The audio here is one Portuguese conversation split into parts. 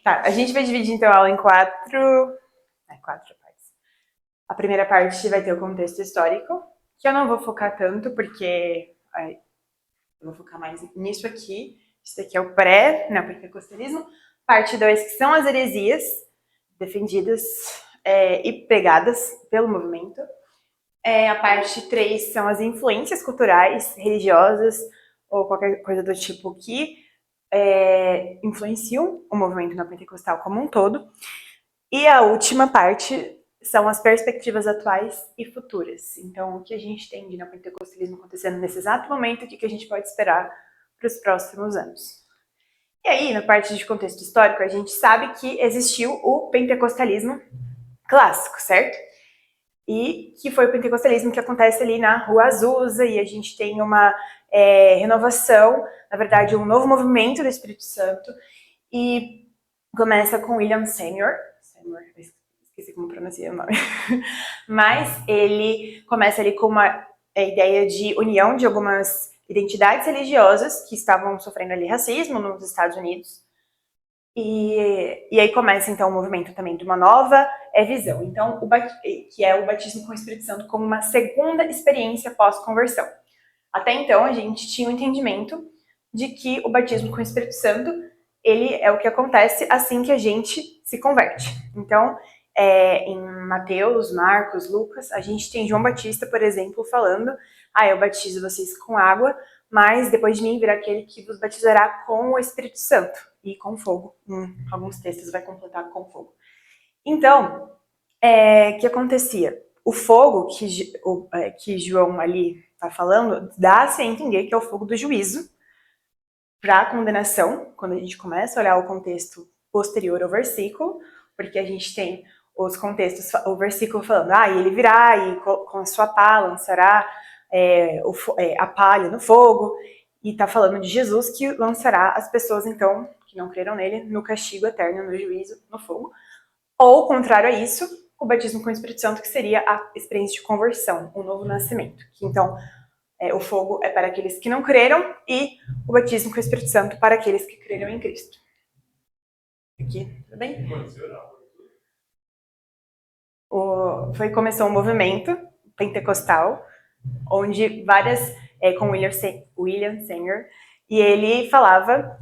Tá, a gente vai dividir então a aula em quatro partes. A primeira parte vai ter o contexto histórico, que eu não vou focar tanto, porque eu vou focar mais nisso aqui. Isso daqui é o pentecostalismo. Parte 2, que são as heresias defendidas e pregadas pelo movimento. A parte 3 são as influências culturais, religiosas, ou qualquer coisa do tipo que influenciam o movimento neopentecostal como um todo. E a última parte são as perspectivas atuais e futuras. Então, o que a gente tem de neopentecostalismo acontecendo nesse exato momento, o que a gente pode esperar para os próximos anos. E aí, na parte de contexto histórico, a gente sabe que existiu o pentecostalismo clássico, certo? E que foi o pentecostalismo que acontece ali na Rua Azusa, e a gente tem uma renovação, na verdade, um novo movimento do Espírito Santo, e começa com William Seymour, esqueci como pronuncia o nome, mas ele começa ali com uma ideia de união de algumas identidades religiosas que estavam sofrendo ali racismo nos Estados Unidos, e aí começa então o movimento também de uma nova visão, então que é o batismo com o Espírito Santo como uma segunda experiência pós-conversão. Até então a gente tinha o entendimento de que o batismo com o Espírito Santo ele é o que acontece assim que a gente se converte. Então, em Mateus, Marcos, Lucas, a gente tem João Batista, por exemplo, falando: eu batizo vocês com água, mas depois de mim virá aquele que vos batizará com o Espírito Santo e com fogo. Alguns textos vai completar com fogo. Então, o que acontecia? O fogo que João ali está falando dá-se a entender que é o fogo do juízo para a condenação, quando a gente começa a olhar o contexto posterior ao versículo, porque a gente tem os contextos, o versículo falando, ele virá e com a sua pá lançará a palha no fogo, e está falando de Jesus que lançará as pessoas, então, que não creram nele, no castigo eterno, no juízo, no fogo. Ou, contrário a isso, o batismo com o Espírito Santo, que seria a experiência de conversão, o novo nascimento. Que, então, o fogo é para aqueles que não creram e o batismo com o Espírito Santo para aqueles que creram em Cristo. Aqui, tudo bem? Começou um movimento pentecostal, onde com William Seymour, e ele falava,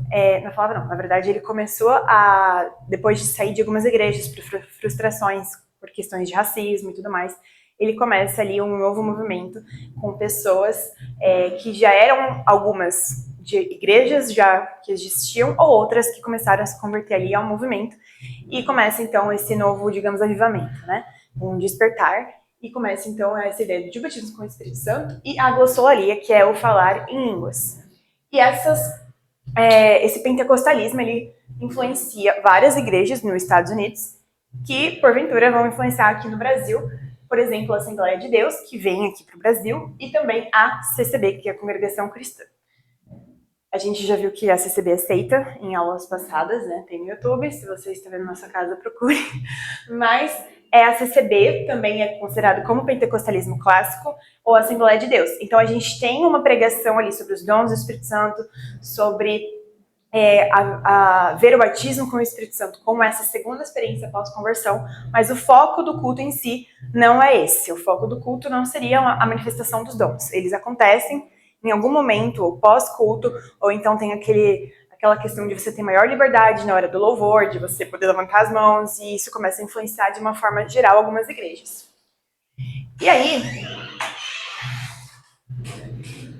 na verdade ele começou depois de sair de algumas igrejas por frustrações, por questões de racismo e tudo mais, ele começa ali um novo movimento com pessoas que já eram algumas de igrejas já que existiam, ou outras que começaram a se converter ali ao movimento, e começa então esse novo, digamos, avivamento, né? Um despertar, e começa então essa ideia de batismo com o Espírito Santo e a glossolalia, que é o falar em línguas. E esse pentecostalismo, ele influencia várias igrejas nos Estados Unidos, que porventura vão influenciar aqui no Brasil, por exemplo, a Assembleia de Deus, que vem aqui para o Brasil, e também a CCB, que é a Congregação Cristã. A gente já viu que a CCB aceita em aulas passadas, né? Tem no YouTube, se você está vendo na sua casa, procure. Mas a CCB também é considerado como pentecostalismo clássico ou Assembleia de Deus. Então a gente tem uma pregação ali sobre os dons do Espírito Santo, sobre ver o batismo com o Espírito Santo como essa segunda experiência pós-conversão, mas o foco do culto em si não é esse. O foco do culto não seria a manifestação dos dons. Eles acontecem em algum momento, ou pós-culto, ou então tem aquela questão de você ter maior liberdade na hora do louvor, de você poder levantar as mãos, e isso começa a influenciar de uma forma geral algumas igrejas. E aí,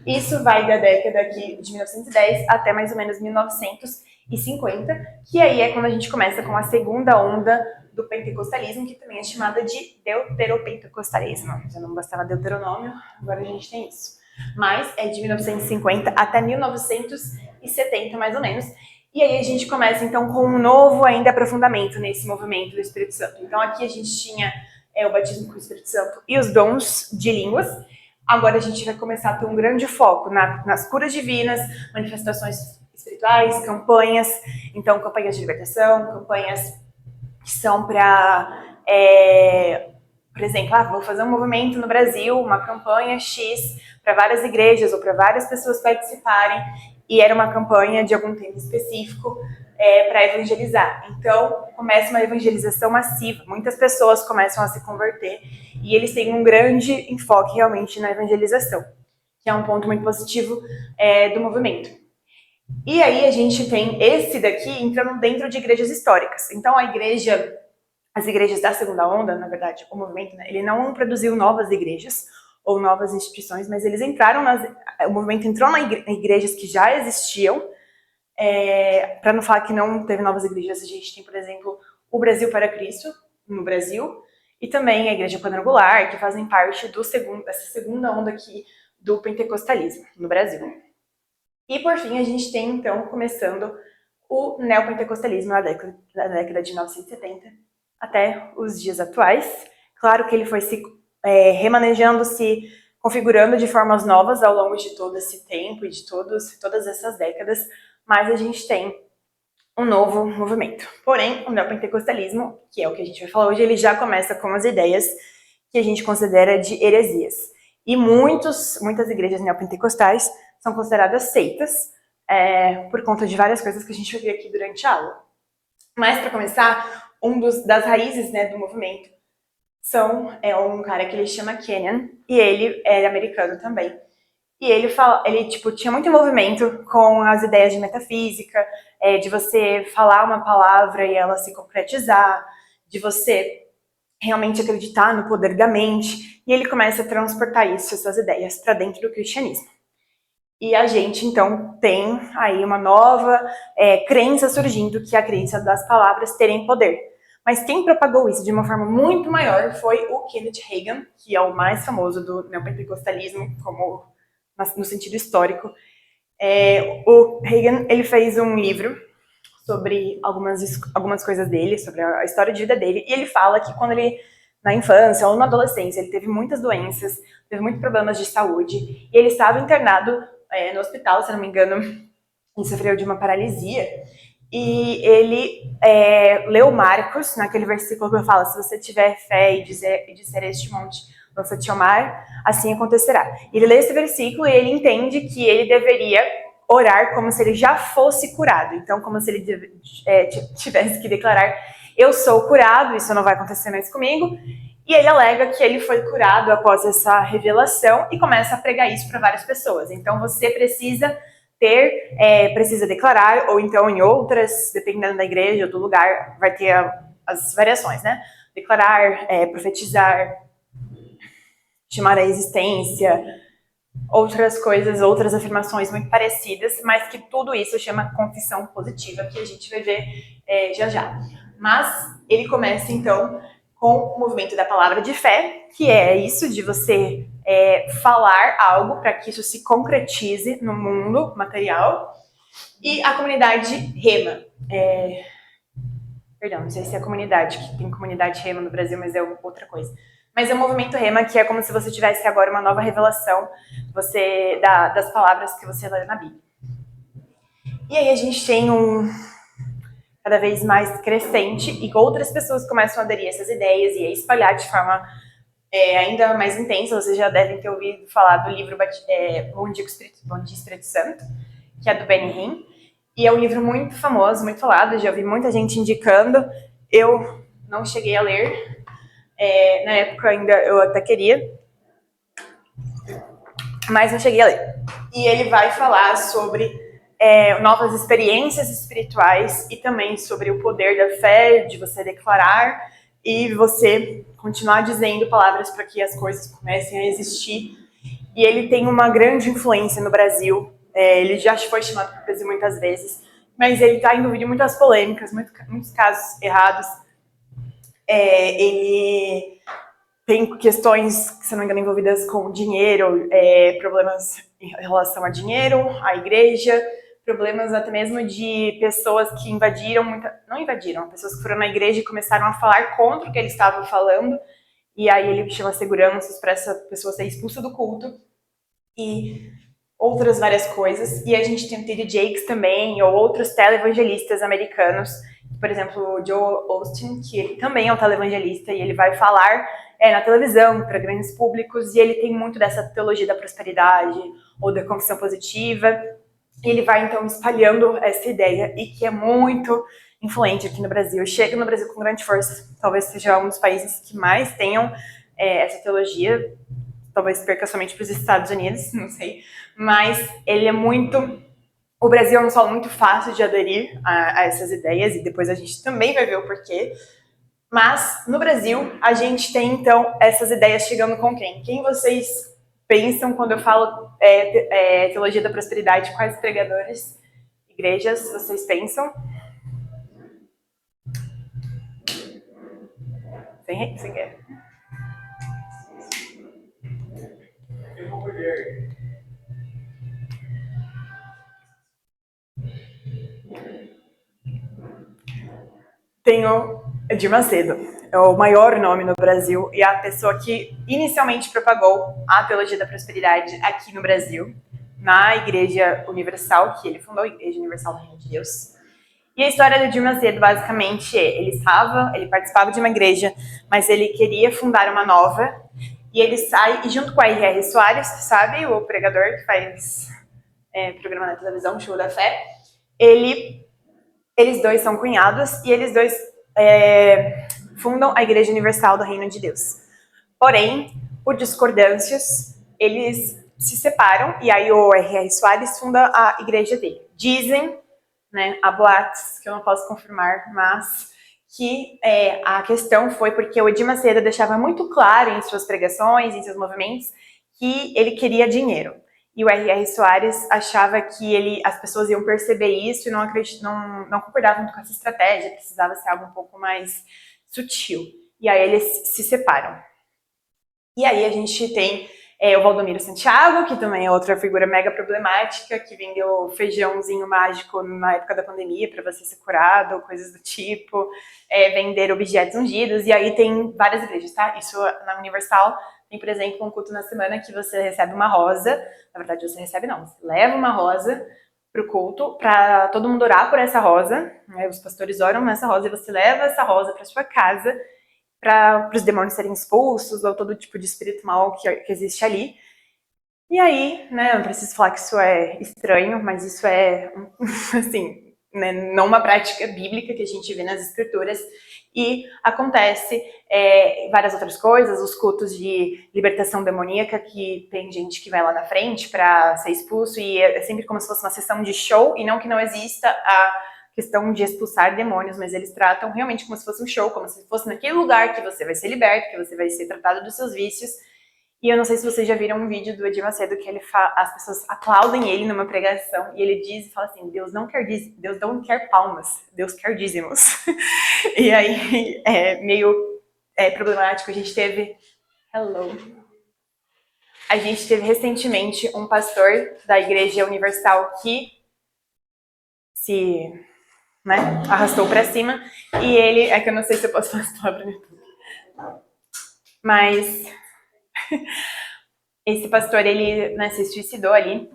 isso vai da década aqui de 1910 até mais ou menos 1950, que aí é quando a gente começa com a segunda onda do pentecostalismo, que também é chamada de deuteropentecostalismo. Já não bastava deuteronômio, agora a gente tem isso. Mas é de 1950 até 1970, mais ou menos. E aí a gente começa, então, com um novo ainda aprofundamento nesse movimento do Espírito Santo. Então aqui a gente tinha o batismo com o Espírito Santo e os dons de línguas. Agora a gente vai começar a ter um grande foco nas curas divinas, manifestações espirituais, campanhas. Então, campanhas de libertação, campanhas que são para... por exemplo, vou fazer um movimento no Brasil, uma campanha X para várias igrejas ou para várias pessoas participarem, e era uma campanha de algum tema específico, para evangelizar. Então, começa uma evangelização massiva. Muitas pessoas começam a se converter e eles têm um grande enfoque realmente na evangelização, que é um ponto muito positivo do movimento. E aí a gente tem esse daqui entrando dentro de igrejas históricas. Então, as igrejas da segunda onda, na verdade, o movimento, né, ele não produziu novas igrejas ou novas instituições, mas eles entraram o movimento entrou em igrejas que já existiam. Para não falar que não teve novas igrejas, a gente tem, por exemplo, o Brasil para Cristo, no Brasil, e também a Igreja Quadrangular, que fazem parte dessa segunda onda aqui do pentecostalismo no Brasil. E, por fim, a gente tem, então, começando o neopentecostalismo na década de 1970 até os dias atuais. Claro que ele foi se remanejando, se configurando de formas novas ao longo de todo esse tempo e de todas essas décadas, mas a gente tem um novo movimento. Porém, o neopentecostalismo, que é o que a gente vai falar hoje, ele já começa com as ideias que a gente considera de heresias. E muitas igrejas neopentecostais são consideradas seitas por conta de várias coisas que a gente vai ver aqui durante a aula. Mas, para começar, das raízes, né, do movimento é um cara que ele chama Kenyon, e ele é americano também. E ele tinha muito envolvimento com as ideias de metafísica, de você falar uma palavra e ela se concretizar, de você realmente acreditar no poder da mente, e ele começa a transportar essas ideias para dentro do cristianismo. E a gente, então, tem aí uma nova crença surgindo, que é a crença das palavras terem poder. Mas quem propagou isso de uma forma muito maior foi o Kenneth Hagin, que é o mais famoso do neopentecostalismo, no sentido histórico. O Hagin, ele fez um livro sobre algumas coisas dele, sobre a história de vida dele, e ele fala que quando ele, na infância ou na adolescência, ele teve muitas doenças, teve muitos problemas de saúde, e ele estava internado no hospital, se não me engano, e sofreu de uma paralisia, e ele leu Marcos, naquele versículo que fala: se você tiver fé e disser este monte, lança te ao mar, assim acontecerá. Ele lê esse versículo e ele entende que ele deveria orar como se ele já fosse curado. Então, como se ele tivesse que declarar: eu sou curado, isso não vai acontecer mais comigo. E ele alega que ele foi curado após essa revelação e começa a pregar isso para várias pessoas. Então, você precisa precisa declarar, ou então em outras, dependendo da igreja ou do lugar, vai ter as variações, né? Declarar, profetizar, chamar a existência, outras coisas, outras afirmações muito parecidas, mas que tudo isso chama confissão positiva, que a gente vai ver já já. Mas ele começa, então, com o movimento da palavra de fé, que é isso de você falar algo para que isso se concretize no mundo material, e a comunidade Rema. Perdão, não sei se é a comunidade, que tem comunidade Rema no Brasil, mas é outra coisa. Mas é o movimento Rema, que é como se você tivesse agora uma nova revelação das palavras que você lê na Bíblia. E aí a gente tem cada vez mais crescente, e outras pessoas começam a aderir a essas ideias e a espalhar de forma ainda mais intensa. Vocês já devem ter ouvido falar do livro Bom Dia Espírito Santo, que é do Benny Hinn, e é um livro muito famoso, muito falado, já ouvi muita gente indicando. Eu não cheguei a ler, na época ainda eu até queria, mas não cheguei a ler. E ele vai falar sobre novas experiências espirituais e também sobre o poder da fé, de você declarar e você continuar dizendo palavras para que as coisas comecem a existir. E ele tem uma grande influência no Brasil. Ele já foi chamado para o Brasil muitas vezes, mas ele está envolvido em muitas polêmicas, muitos casos errados. Ele tem questões, se não me engano, envolvidas com dinheiro, problemas em relação a dinheiro, a igreja, problemas até mesmo de pessoas que pessoas que foram na igreja e começaram a falar contra o que ele estava falando, e aí ele chama seguranças para essa pessoa ser expulsa do culto, e outras várias coisas. E a gente tem o T.D. Jakes também, ou outros televangelistas americanos, por exemplo, o Joel Osteen, que ele também é um televangelista, e ele vai falar na televisão, para grandes públicos, e ele tem muito dessa teologia da prosperidade, ou da confissão positiva. E ele vai, então, espalhando essa ideia, e que é muito influente aqui no Brasil. Chega no Brasil com grande força, talvez seja um dos países que mais tenham essa teologia, talvez perca somente para os Estados Unidos, não sei, mas ele é muito... O Brasil é um solo muito fácil de aderir a essas ideias, e depois a gente também vai ver o porquê. Mas, no Brasil, a gente tem, então, essas ideias chegando com quem? Quem vocês pensam quando eu falo teologia da prosperidade? Quais pregadores, igrejas vocês pensam? Sem guerra. Tem uma mulher. Tenho Edir Macedo, é o maior nome no Brasil e a pessoa que inicialmente propagou a teologia da prosperidade aqui no Brasil, na Igreja Universal, que ele fundou, a Igreja Universal do Reino de Deus. E a história do Edir Macedo, basicamente, ele participava de uma igreja, mas ele queria fundar uma nova, e ele sai, e junto com a R.R. Soares, sabe, o pregador que faz programa na televisão, Show da Fé, eles dois são cunhados, e eles dois fundam a Igreja Universal do Reino de Deus. Porém, por discordâncias, eles se separam, e aí o R.R. Soares funda a igreja dele. Dizem, né, há boatos, que eu não posso confirmar, mas que a questão foi porque o Edir Macedo deixava muito claro em suas pregações, em seus movimentos, que ele queria dinheiro. E o R.R. Soares achava que as pessoas iam perceber isso e não concordavam com essa estratégia, precisava ser algo um pouco mais sutil. E aí eles se separam. E aí a gente tem o Valdomiro Santiago, que também é outra figura mega problemática, que vendeu feijãozinho mágico na época da pandemia para você ser curado, coisas do tipo, vender objetos ungidos, e aí tem várias igrejas, tá? Isso na Universal tem, por exemplo, um culto na semana que você recebe uma rosa, na verdade você recebe não, você leva uma rosa pro culto, para todo mundo orar por essa rosa, né? Os pastores oram nessa rosa, e você leva essa rosa para sua casa, para os demônios serem expulsos, ou todo tipo de espírito mal que existe ali. E aí, né, eu não preciso falar que isso é estranho, mas isso é, assim, né, não uma prática bíblica que a gente vê nas escrituras, e acontece várias outras coisas, os cultos de libertação demoníaca, que tem gente que vai lá na frente para ser expulso, e é sempre como se fosse uma sessão de show, e não que não exista a questão de expulsar demônios, mas eles tratam realmente como se fosse um show, como se fosse naquele lugar que você vai ser liberto, que você vai ser tratado dos seus vícios. E eu não sei se vocês já viram um vídeo do Edir Macedo que as pessoas aplaudem ele numa pregação, e ele diz e fala assim: Deus não quer palmas, Deus quer dízimos. E aí é meio problemático. A gente teve recentemente um pastor da Igreja Universal que se arrastou pra cima, e ele, que eu não sei se eu posso falar essa palavra no YouTube, mas esse pastor, ele se suicidou ali,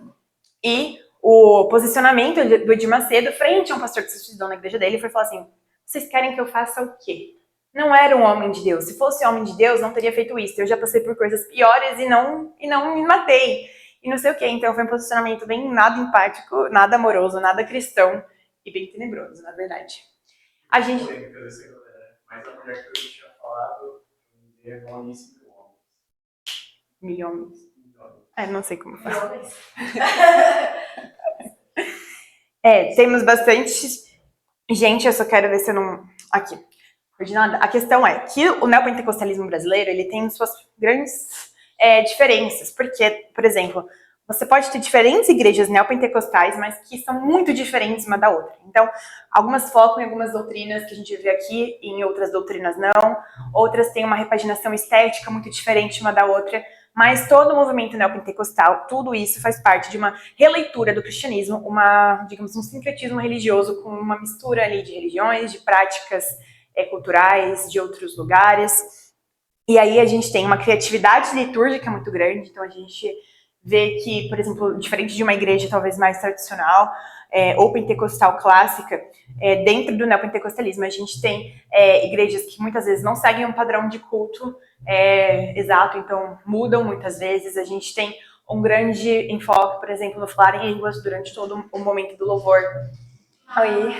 e o posicionamento do Edir Macedo frente a um pastor que se suicidou na igreja dele foi falar assim: vocês querem que eu faça o quê? Não era um homem de Deus. Se fosse homem de Deus, não teria feito isso. Eu já passei por coisas piores e não me matei. E não sei o quê. Então foi um posicionamento bem nada empático, nada amoroso, nada cristão, e bem tenebroso, na verdade. A gente... Mas a mulher que eu tinha falado é boníssimo. Milhões. Não sei como falar. Temos bastante gente, eu só quero ver se eu não... Aqui, coordenada. A questão é que o neopentecostalismo brasileiro, ele tem suas grandes diferenças, porque, por exemplo, você pode ter diferentes igrejas neopentecostais, mas que são muito diferentes uma da outra. Então, algumas focam em algumas doutrinas que a gente vê aqui, e em outras doutrinas não. Outras têm uma repaginação estética muito diferente uma da outra. Mas todo o movimento neopentecostal, tudo isso faz parte de uma releitura do cristianismo, digamos, um sincretismo religioso com uma mistura ali de religiões, de práticas culturais de outros lugares. E aí a gente tem uma criatividade litúrgica muito grande, então a gente vê que, por exemplo, diferente de uma igreja talvez mais tradicional, ou pentecostal clássica, dentro do neopentecostalismo a gente tem igrejas que muitas vezes não seguem um padrão de culto exato, então mudam muitas vezes. A gente tem um grande enfoque, por exemplo, no falar em línguas durante todo o momento do louvor. Aí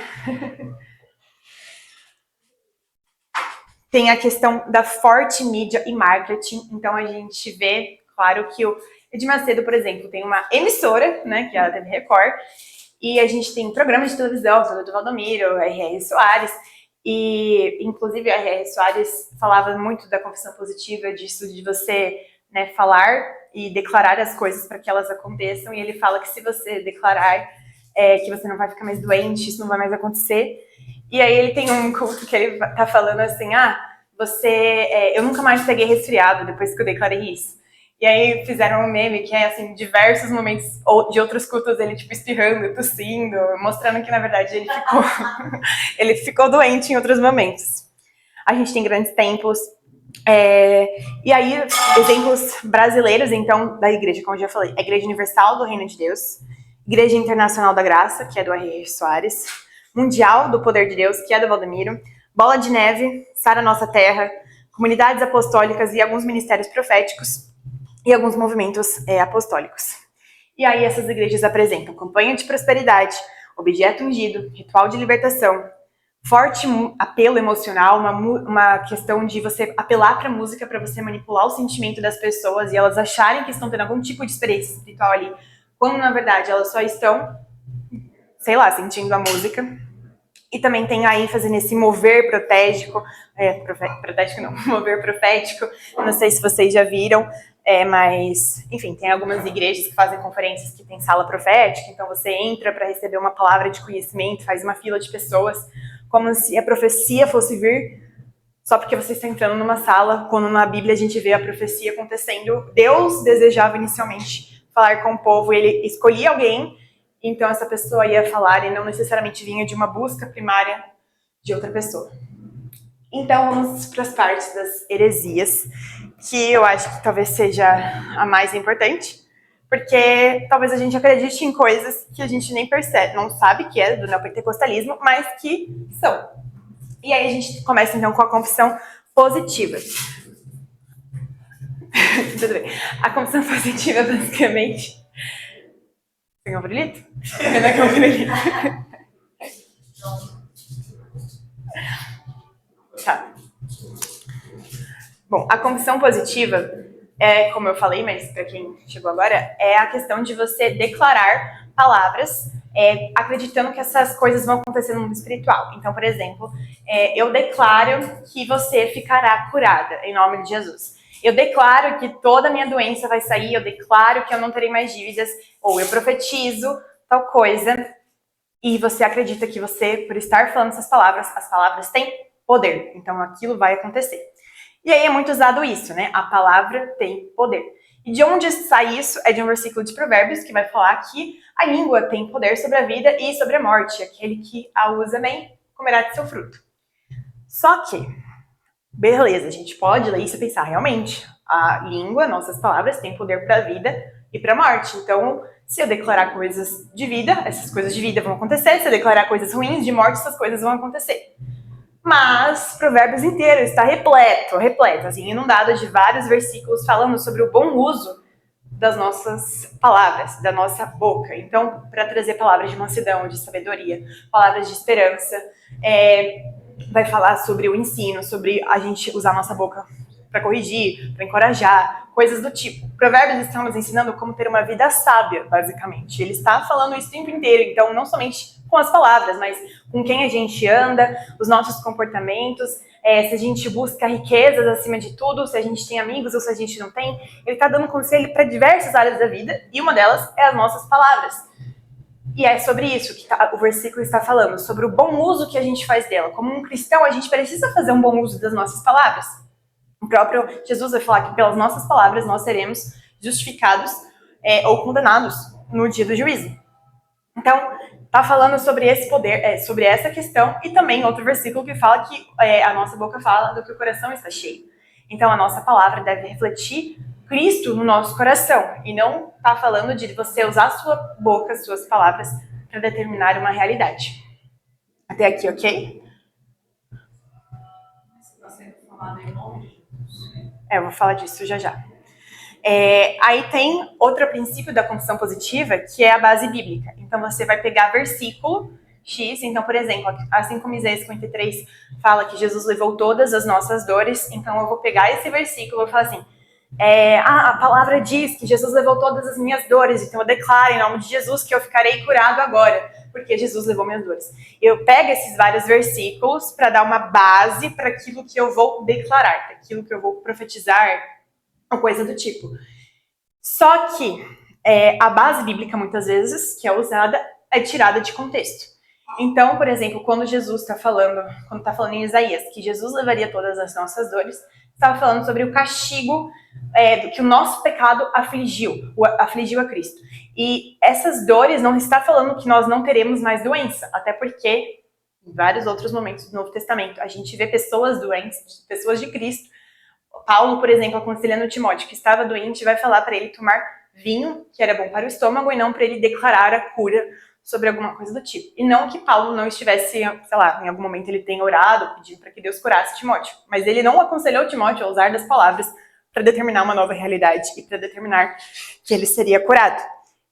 tem a questão da forte mídia e marketing. Então a gente vê, claro, que o Edir Macedo, por exemplo, tem uma emissora, né, que é a TV Record, e a gente tem programas de televisão, do Valdomiro, R.R. Soares, e inclusive a R.R. Soares falava muito da confissão positiva, disso de você, né, falar e declarar as coisas para que elas aconteçam, e ele fala que se você declarar que você não vai ficar mais doente, isso não vai mais acontecer. E aí ele tem um culto que ele tá falando assim, eu nunca mais peguei resfriado depois que eu declarei isso. E aí fizeram um meme que é, assim, diversos momentos de outros cultos, ele, tipo, espirrando, tossindo, mostrando que, na verdade, ele ficou doente em outros momentos. A gente tem grandes templos. E aí, exemplos brasileiros, então, da igreja, como eu já falei, a Igreja Universal do Reino de Deus, Igreja Internacional da Graça, que é do R.R. Soares, Mundial do Poder de Deus, que é do Valdomiro, Bola de Neve, Sara Nossa Terra, Comunidades Apostólicas e alguns ministérios proféticos, e alguns movimentos apostólicos. E aí essas igrejas apresentam campanha de prosperidade, objeto ungido, ritual de libertação, forte apelo emocional, uma questão de você apelar para a música para você manipular o sentimento das pessoas e elas acharem que estão tendo algum tipo de experiência espiritual ali, quando na verdade elas só estão, sei lá, sentindo a música. E também tem a ênfase nesse mover protético, mover profético. Não sei se vocês já viram, mas, enfim, tem algumas igrejas que fazem conferências que tem sala profética, então você entra para receber uma palavra de conhecimento, faz uma fila de pessoas, como se a profecia fosse vir só porque você está entrando numa sala, quando na Bíblia a gente vê a profecia acontecendo. Deus desejava inicialmente falar com o povo, ele escolhia alguém, então essa pessoa ia falar e não necessariamente vinha de uma busca primária de outra pessoa. Então vamos para as partes das heresias, que eu acho que talvez seja a mais importante, porque talvez a gente acredite em coisas que a gente nem percebe, não sabe que é do neopentecostalismo, mas que são. E aí a gente começa então com a confissão positiva. Tudo bem. A confissão positiva, basicamente... Tem um brilhito? Não é que é um brilhito. Tá. Bom, a confissão positiva como eu falei, mas para quem chegou agora, é a questão de você declarar palavras acreditando que essas coisas vão acontecer no mundo espiritual. Então, por exemplo, eu declaro que você ficará curada em nome de Jesus. Eu declaro que toda a minha doença vai sair, eu declaro que eu não terei mais dívidas, ou eu profetizo tal coisa, e você acredita que você, por estar falando essas palavras, as palavras têm poder, então aquilo vai acontecer. E aí é muito usado isso, né? A palavra tem poder. E de onde sai isso? É de um versículo de Provérbios que vai falar que a língua tem poder sobre a vida e sobre a morte. Aquele que a usa bem comerá de seu fruto. Só que, beleza, a gente pode ler isso e pensar, realmente, a língua, nossas palavras, têm poder para a vida e para a morte. Então, se eu declarar coisas de vida, essas coisas de vida vão acontecer. Se eu declarar coisas ruins de morte, essas coisas vão acontecer. Mas Provérbios inteiro está repleto, assim, inundado de vários versículos falando sobre o bom uso das nossas palavras, da nossa boca. Então, para trazer palavras de mansidão, de sabedoria, palavras de esperança, vai falar sobre o ensino, sobre a gente usar a nossa boca para corrigir, para encorajar, coisas do tipo. Provérbios está nos ensinando como ter uma vida sábia, basicamente. Ele está falando isso o tempo inteiro, então não somente com as palavras, mas com quem a gente anda, os nossos comportamentos, se a gente busca riquezas acima de tudo, se a gente tem amigos ou se a gente não tem. Ele está dando conselho para diversas áreas da vida, e uma delas é as nossas palavras. E é sobre isso que o versículo está falando, sobre o bom uso que a gente faz dela. Como um cristão, a gente precisa fazer um bom uso das nossas palavras. O próprio Jesus vai falar que pelas nossas palavras nós seremos justificados ou condenados no dia do juízo. Então, está falando sobre esse poder, sobre essa questão, e também outro versículo que fala que a nossa boca fala do que o coração está cheio. Então, a nossa palavra deve refletir Cristo no nosso coração, e não está falando de você usar sua boca, suas palavras, para determinar uma realidade. Até aqui, ok? Está sendo falado em nome de Jesus. Eu vou falar disso já já. Aí tem outro princípio da construção positiva, que é a base bíblica. Então você vai pegar versículo X, então, por exemplo, assim como Isaías 53 fala que Jesus levou todas as nossas dores, então eu vou pegar esse versículo e vou falar assim, a palavra diz que Jesus levou todas as minhas dores, então eu declaro em nome de Jesus que eu ficarei curado agora, porque Jesus levou minhas dores. Eu pego esses vários versículos para dar uma base para aquilo que eu vou declarar, para aquilo que eu vou profetizar, ou coisa do tipo. Só que a base bíblica, muitas vezes, que é usada, é tirada de contexto. Então, por exemplo, quando Jesus está falando, quando está falando em Isaías, que Jesus levaria todas as nossas dores, estava falando sobre o castigo que o nosso pecado afligiu a Cristo. E essas dores não está falando que nós não teremos mais doença, até porque em vários outros momentos do Novo Testamento a gente vê pessoas doentes, pessoas de Cristo. Paulo, por exemplo, aconselhando Timóteo, que estava doente, vai falar para ele tomar vinho, que era bom para o estômago, e não para ele declarar a cura sobre alguma coisa do tipo. E não que Paulo não estivesse, sei lá, em algum momento ele tenha orado, pedindo para que Deus curasse Timóteo, mas ele não aconselhou Timóteo a usar das palavras para determinar uma nova realidade e para determinar que ele seria curado.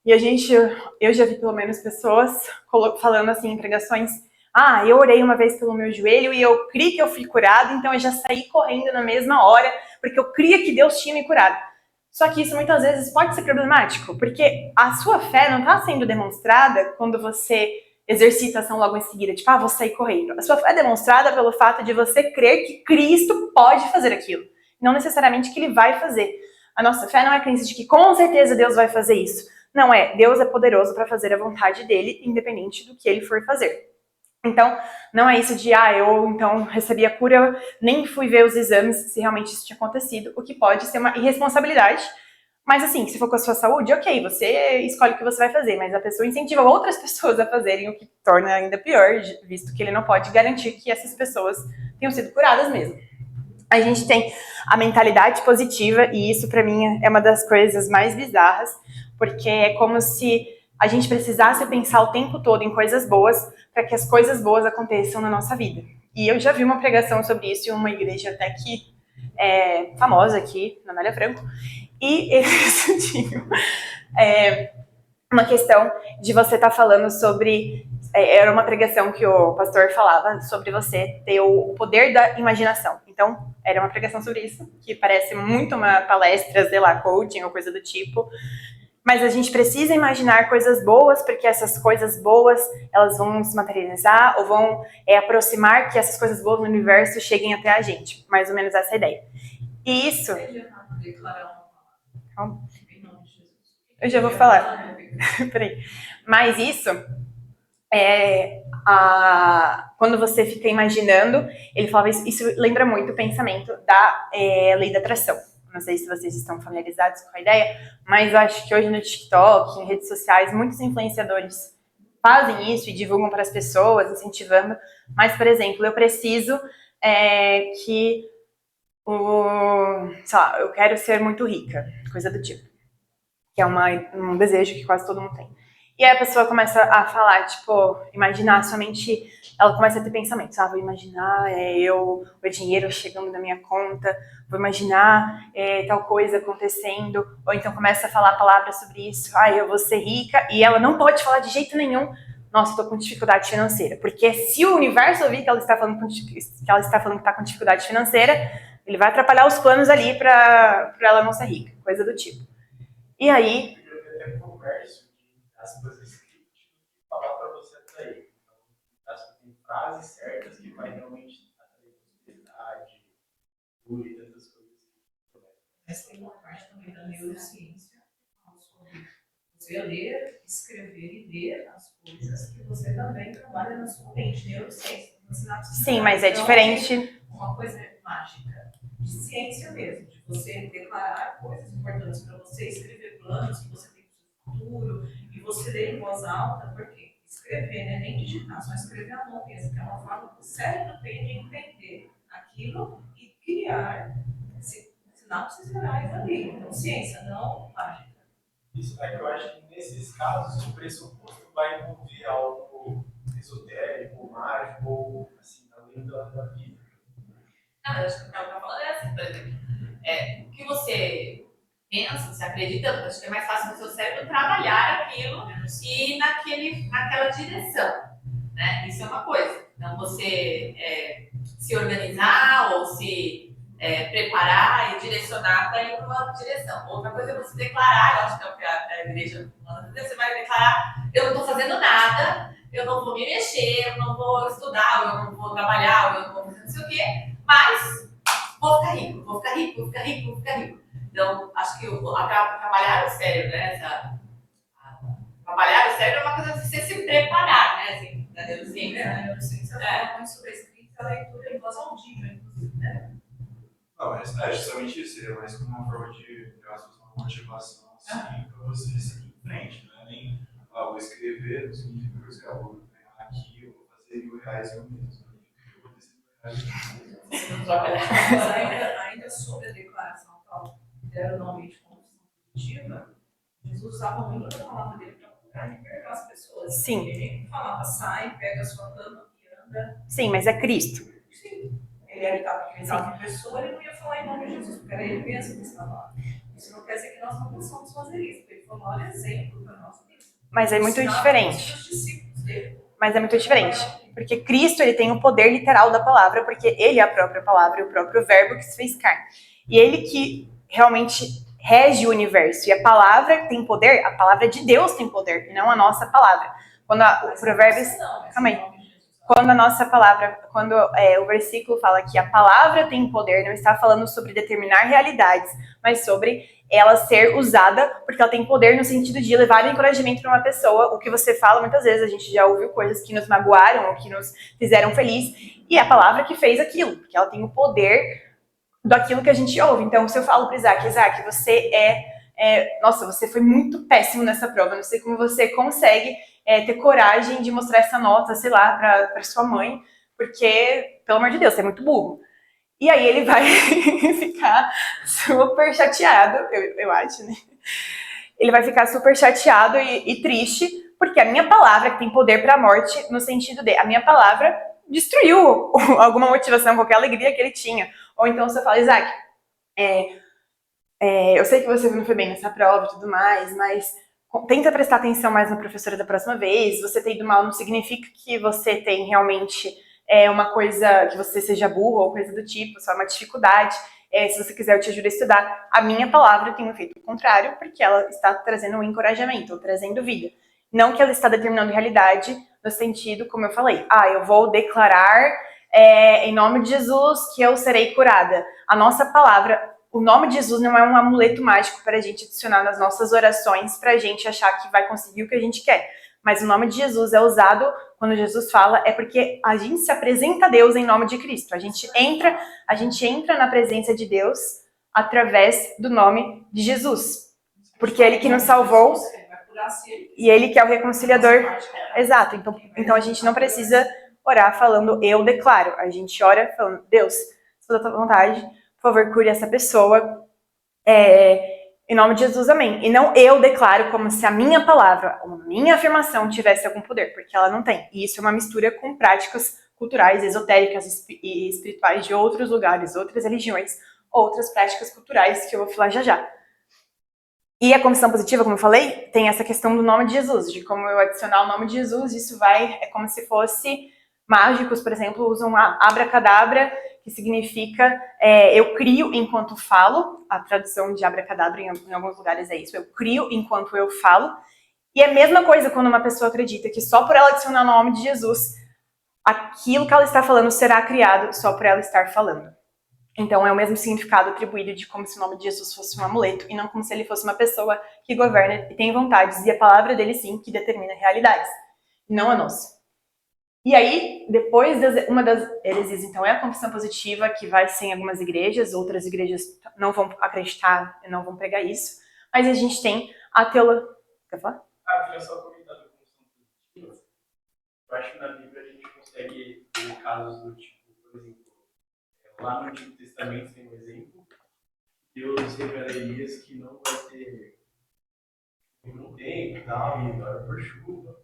E eu já vi pelo menos pessoas falando assim em pregações, eu orei uma vez pelo meu joelho e eu criei que eu fui curado, então eu já saí correndo na mesma hora, porque eu cria que Deus tinha me curado. Só que isso muitas vezes pode ser problemático, porque a sua fé não está sendo demonstrada quando você exercita a ação logo em seguida, tipo, vou sair correndo. A sua fé é demonstrada pelo fato de você crer que Cristo pode fazer aquilo, não necessariamente que ele vai fazer. A nossa fé não é a crença de que com certeza Deus vai fazer isso. Não é, Deus é poderoso para fazer a vontade dele, independente do que ele for fazer. Então, não é isso de, eu então recebi a cura, nem fui ver os exames se realmente isso tinha acontecido, o que pode ser uma irresponsabilidade. Mas assim, se for com a sua saúde, ok, você escolhe o que você vai fazer, mas a pessoa incentiva outras pessoas a fazerem, o que torna ainda pior, visto que ele não pode garantir que essas pessoas tenham sido curadas mesmo. A gente tem a mentalidade positiva, e isso para mim é uma das coisas mais bizarras, porque é como se a gente precisasse pensar o tempo todo em coisas boas para que as coisas boas aconteçam na nossa vida. E eu já vi uma pregação sobre isso em uma igreja até que famosa aqui, na Anália Franco, e eles tinham uma questão de você estar falando sobre... Era uma pregação que o pastor falava sobre você ter o poder da imaginação. Então, era uma pregação sobre isso, que parece muito uma palestra, sei lá, coaching ou coisa do tipo. Mas a gente precisa imaginar coisas boas, porque essas coisas boas, elas vão se materializar ou vão aproximar que essas coisas boas no universo cheguem até a gente. Mais ou menos essa é a ideia. E isso... Eu já vou falar. Peraí. Mas isso quando você fica imaginando, ele falava isso lembra muito o pensamento da lei da atração. Não sei se vocês estão familiarizados com a ideia, mas eu acho que hoje no TikTok, em redes sociais, muitos influenciadores fazem isso e divulgam para as pessoas, incentivando. Mas, por exemplo, eu preciso que sei lá, eu quero ser muito rica, coisa do tipo. Que é um desejo que quase todo mundo tem. E aí a pessoa começa a falar, tipo, imaginar somente... Ela começa a ter pensamentos, vou imaginar o dinheiro chegando na minha conta, vou imaginar tal coisa acontecendo, ou então começa a falar palavras sobre isso, eu vou ser rica, e ela não pode falar de jeito nenhum, nossa, estou com dificuldade financeira, porque se o universo ouvir que ela está falando que está com dificuldade financeira, ele vai atrapalhar os planos ali para ela não ser rica, coisa do tipo. E aí... É comércio as coisas que falar para você atrair. Então, tem frases certas que vai realmente atrair prosperidade, cura e tantas coisas. Mas tem uma parte também da neurociência sobre você ler, escrever e ver as coisas que você também trabalha na sua mente. Neurociência. Sim, mas é diferente. Uma coisa mágica, de ciência mesmo, de você declarar coisas importantes para você, escrever planos que você tem para o seu futuro, e você ler em voz alta, porque escrever, né, nem digitar, só escrever a mão mesmo, que é uma forma que o cérebro tem de entender aquilo e criar sinapses neurais ali. Então, ciência, não mágica. Isso é que eu acho que nesses casos o pressuposto vai envolver algo esotérico, mágico, ou assim, além da vida. Eu acho que o que eu estava falando é assim, por exemplo, o que você pensa, você acredita, acho que é mais fácil para o seu cérebro trabalhar aquilo e ir naquela direção, né? Isso é uma coisa. Então, você se organizar ou se preparar e direcionar para ir para uma direção. Outra coisa é você declarar, eu acho que é o que a igreja manda fazer, você vai declarar, eu não estou fazendo nada, eu não vou me mexer, eu não vou estudar, eu não vou trabalhar, eu não vou fazer não sei o quê, mas vou ficar rico, vou ficar rico, vou ficar rico, vou ficar rico. Então, acho que trabalhar o cérebro, né? Trabalhar o cérebro é uma coisa de você se preparar, né? Assim, da neurociência. A neurociência fala muito sobre a escrita e a leitura em voz audível, inclusive, né? Não, mas justamente isso, seria mais como uma forma de uma motivação, assim, para você seguir em frente, não é nem, vou escrever, não significa que eu vou ganhar aqui, eu vou fazer R$ 1.000 eu mesmo, eu vou ter R$ 1.000. Mas ainda sobre a declaração tal, deram o nome de confissão positiva, Jesus usava muito a palavra dele para curar e libertar as pessoas. Sim. Ele falava, sai, pega a sua cama e anda. Sim, mas é Cristo. Sim. Ele estava em pessoa, ele não ia falar em nome de Jesus, porque era ele mesmo que estava lá. Isso não quer dizer que nós não possamos fazer isso, porque ele foi o maior exemplo para nós mesmos. Mas é muito diferente. Mas é muito diferente. Porque Cristo, ele tem o poder literal da palavra, porque ele é a própria palavra e o próprio verbo que se fez carne. E ele que realmente rege o universo. E a palavra tem poder, a palavra de Deus tem poder, e não a nossa palavra. Quando o Provérbios... Calma aí. Quando a nossa palavra, quando o versículo fala que a palavra tem poder, não está falando sobre determinar realidades, mas sobre ela ser usada, porque ela tem poder no sentido de levar encorajamento para uma pessoa. O que você fala, muitas vezes a gente já ouviu coisas que nos magoaram ou que nos fizeram feliz, e é a palavra que fez aquilo, porque ela tem o poder daquilo que a gente ouve. Então, se eu falo para Isaac, você nossa, você foi muito péssimo nessa prova, não sei como você consegue ter coragem de mostrar essa nota, sei lá, para sua mãe, porque, pelo amor de Deus, você é muito burro. E aí ele vai ficar super chateado, eu acho, né? Ele vai ficar super chateado e triste, porque a minha palavra, que tem poder para a morte, no sentido de, a minha palavra destruiu alguma motivação, qualquer alegria que ele tinha. Ou então você fala, Isaac, eu sei que você não foi bem nessa prova e tudo mais, mas tenta prestar atenção mais na professora da próxima vez. Você ter ido mal não significa que você tem realmente uma coisa, que você seja burro ou coisa do tipo, só uma dificuldade. Se você quiser, eu te ajudo a estudar. A minha palavra tem um efeito contrário, porque ela está trazendo um encorajamento, ou trazendo vida. Não que ela está determinando realidade, no sentido, como eu falei, eu vou declarar em nome de Jesus que eu serei curada. A nossa palavra, o nome de Jesus não é um amuleto mágico para a gente adicionar nas nossas orações para a gente achar que vai conseguir o que a gente quer. Mas o nome de Jesus é usado quando Jesus fala, é porque a gente se apresenta a Deus em nome de Cristo. A gente entra na presença de Deus através do nome de Jesus. Porque é Ele que nos salvou e Ele que é o reconciliador. Exato. Então a gente não precisa orar falando eu declaro. A gente ora falando, Deus, se for da tua vontade, por favor, cure essa pessoa. Em nome de Jesus, amém. E não eu declaro como se a minha palavra, a minha afirmação tivesse algum poder, porque ela não tem. E isso é uma mistura com práticas culturais, esotéricas e espirituais de outros lugares, outras religiões, outras práticas culturais que eu vou falar já já. E a confissão positiva, como eu falei, tem essa questão do nome de Jesus, de como eu adicionar o nome de Jesus, isso é como se fosse mágicos, por exemplo, usam abracadabra, que significa eu crio enquanto falo. A tradução de abracadabra em alguns lugares é isso, eu crio enquanto eu falo. E é a mesma coisa quando uma pessoa acredita que só por ela adicionar o nome de Jesus, aquilo que ela está falando será criado só por ela estar falando. Então é o mesmo significado atribuído de como se o nome de Jesus fosse um amuleto e não como se ele fosse uma pessoa que governa e tem vontades, e a palavra dele sim que determina realidades, não a nossa. E aí, depois, uma das heresias, então, é a confissão positiva, que vai ser em algumas igrejas, outras igrejas não vão acreditar e não vão pregar isso, mas a gente tem a teologia... Quer falar? Eu queria só comentar da confissão positiva. Eu acho que na Bíblia a gente consegue ver casos do tipo, por exemplo, lá no Antigo Testamento tem um exemplo, Deus revela Elias que não vai ter um tempo e tal, e ora por chuva.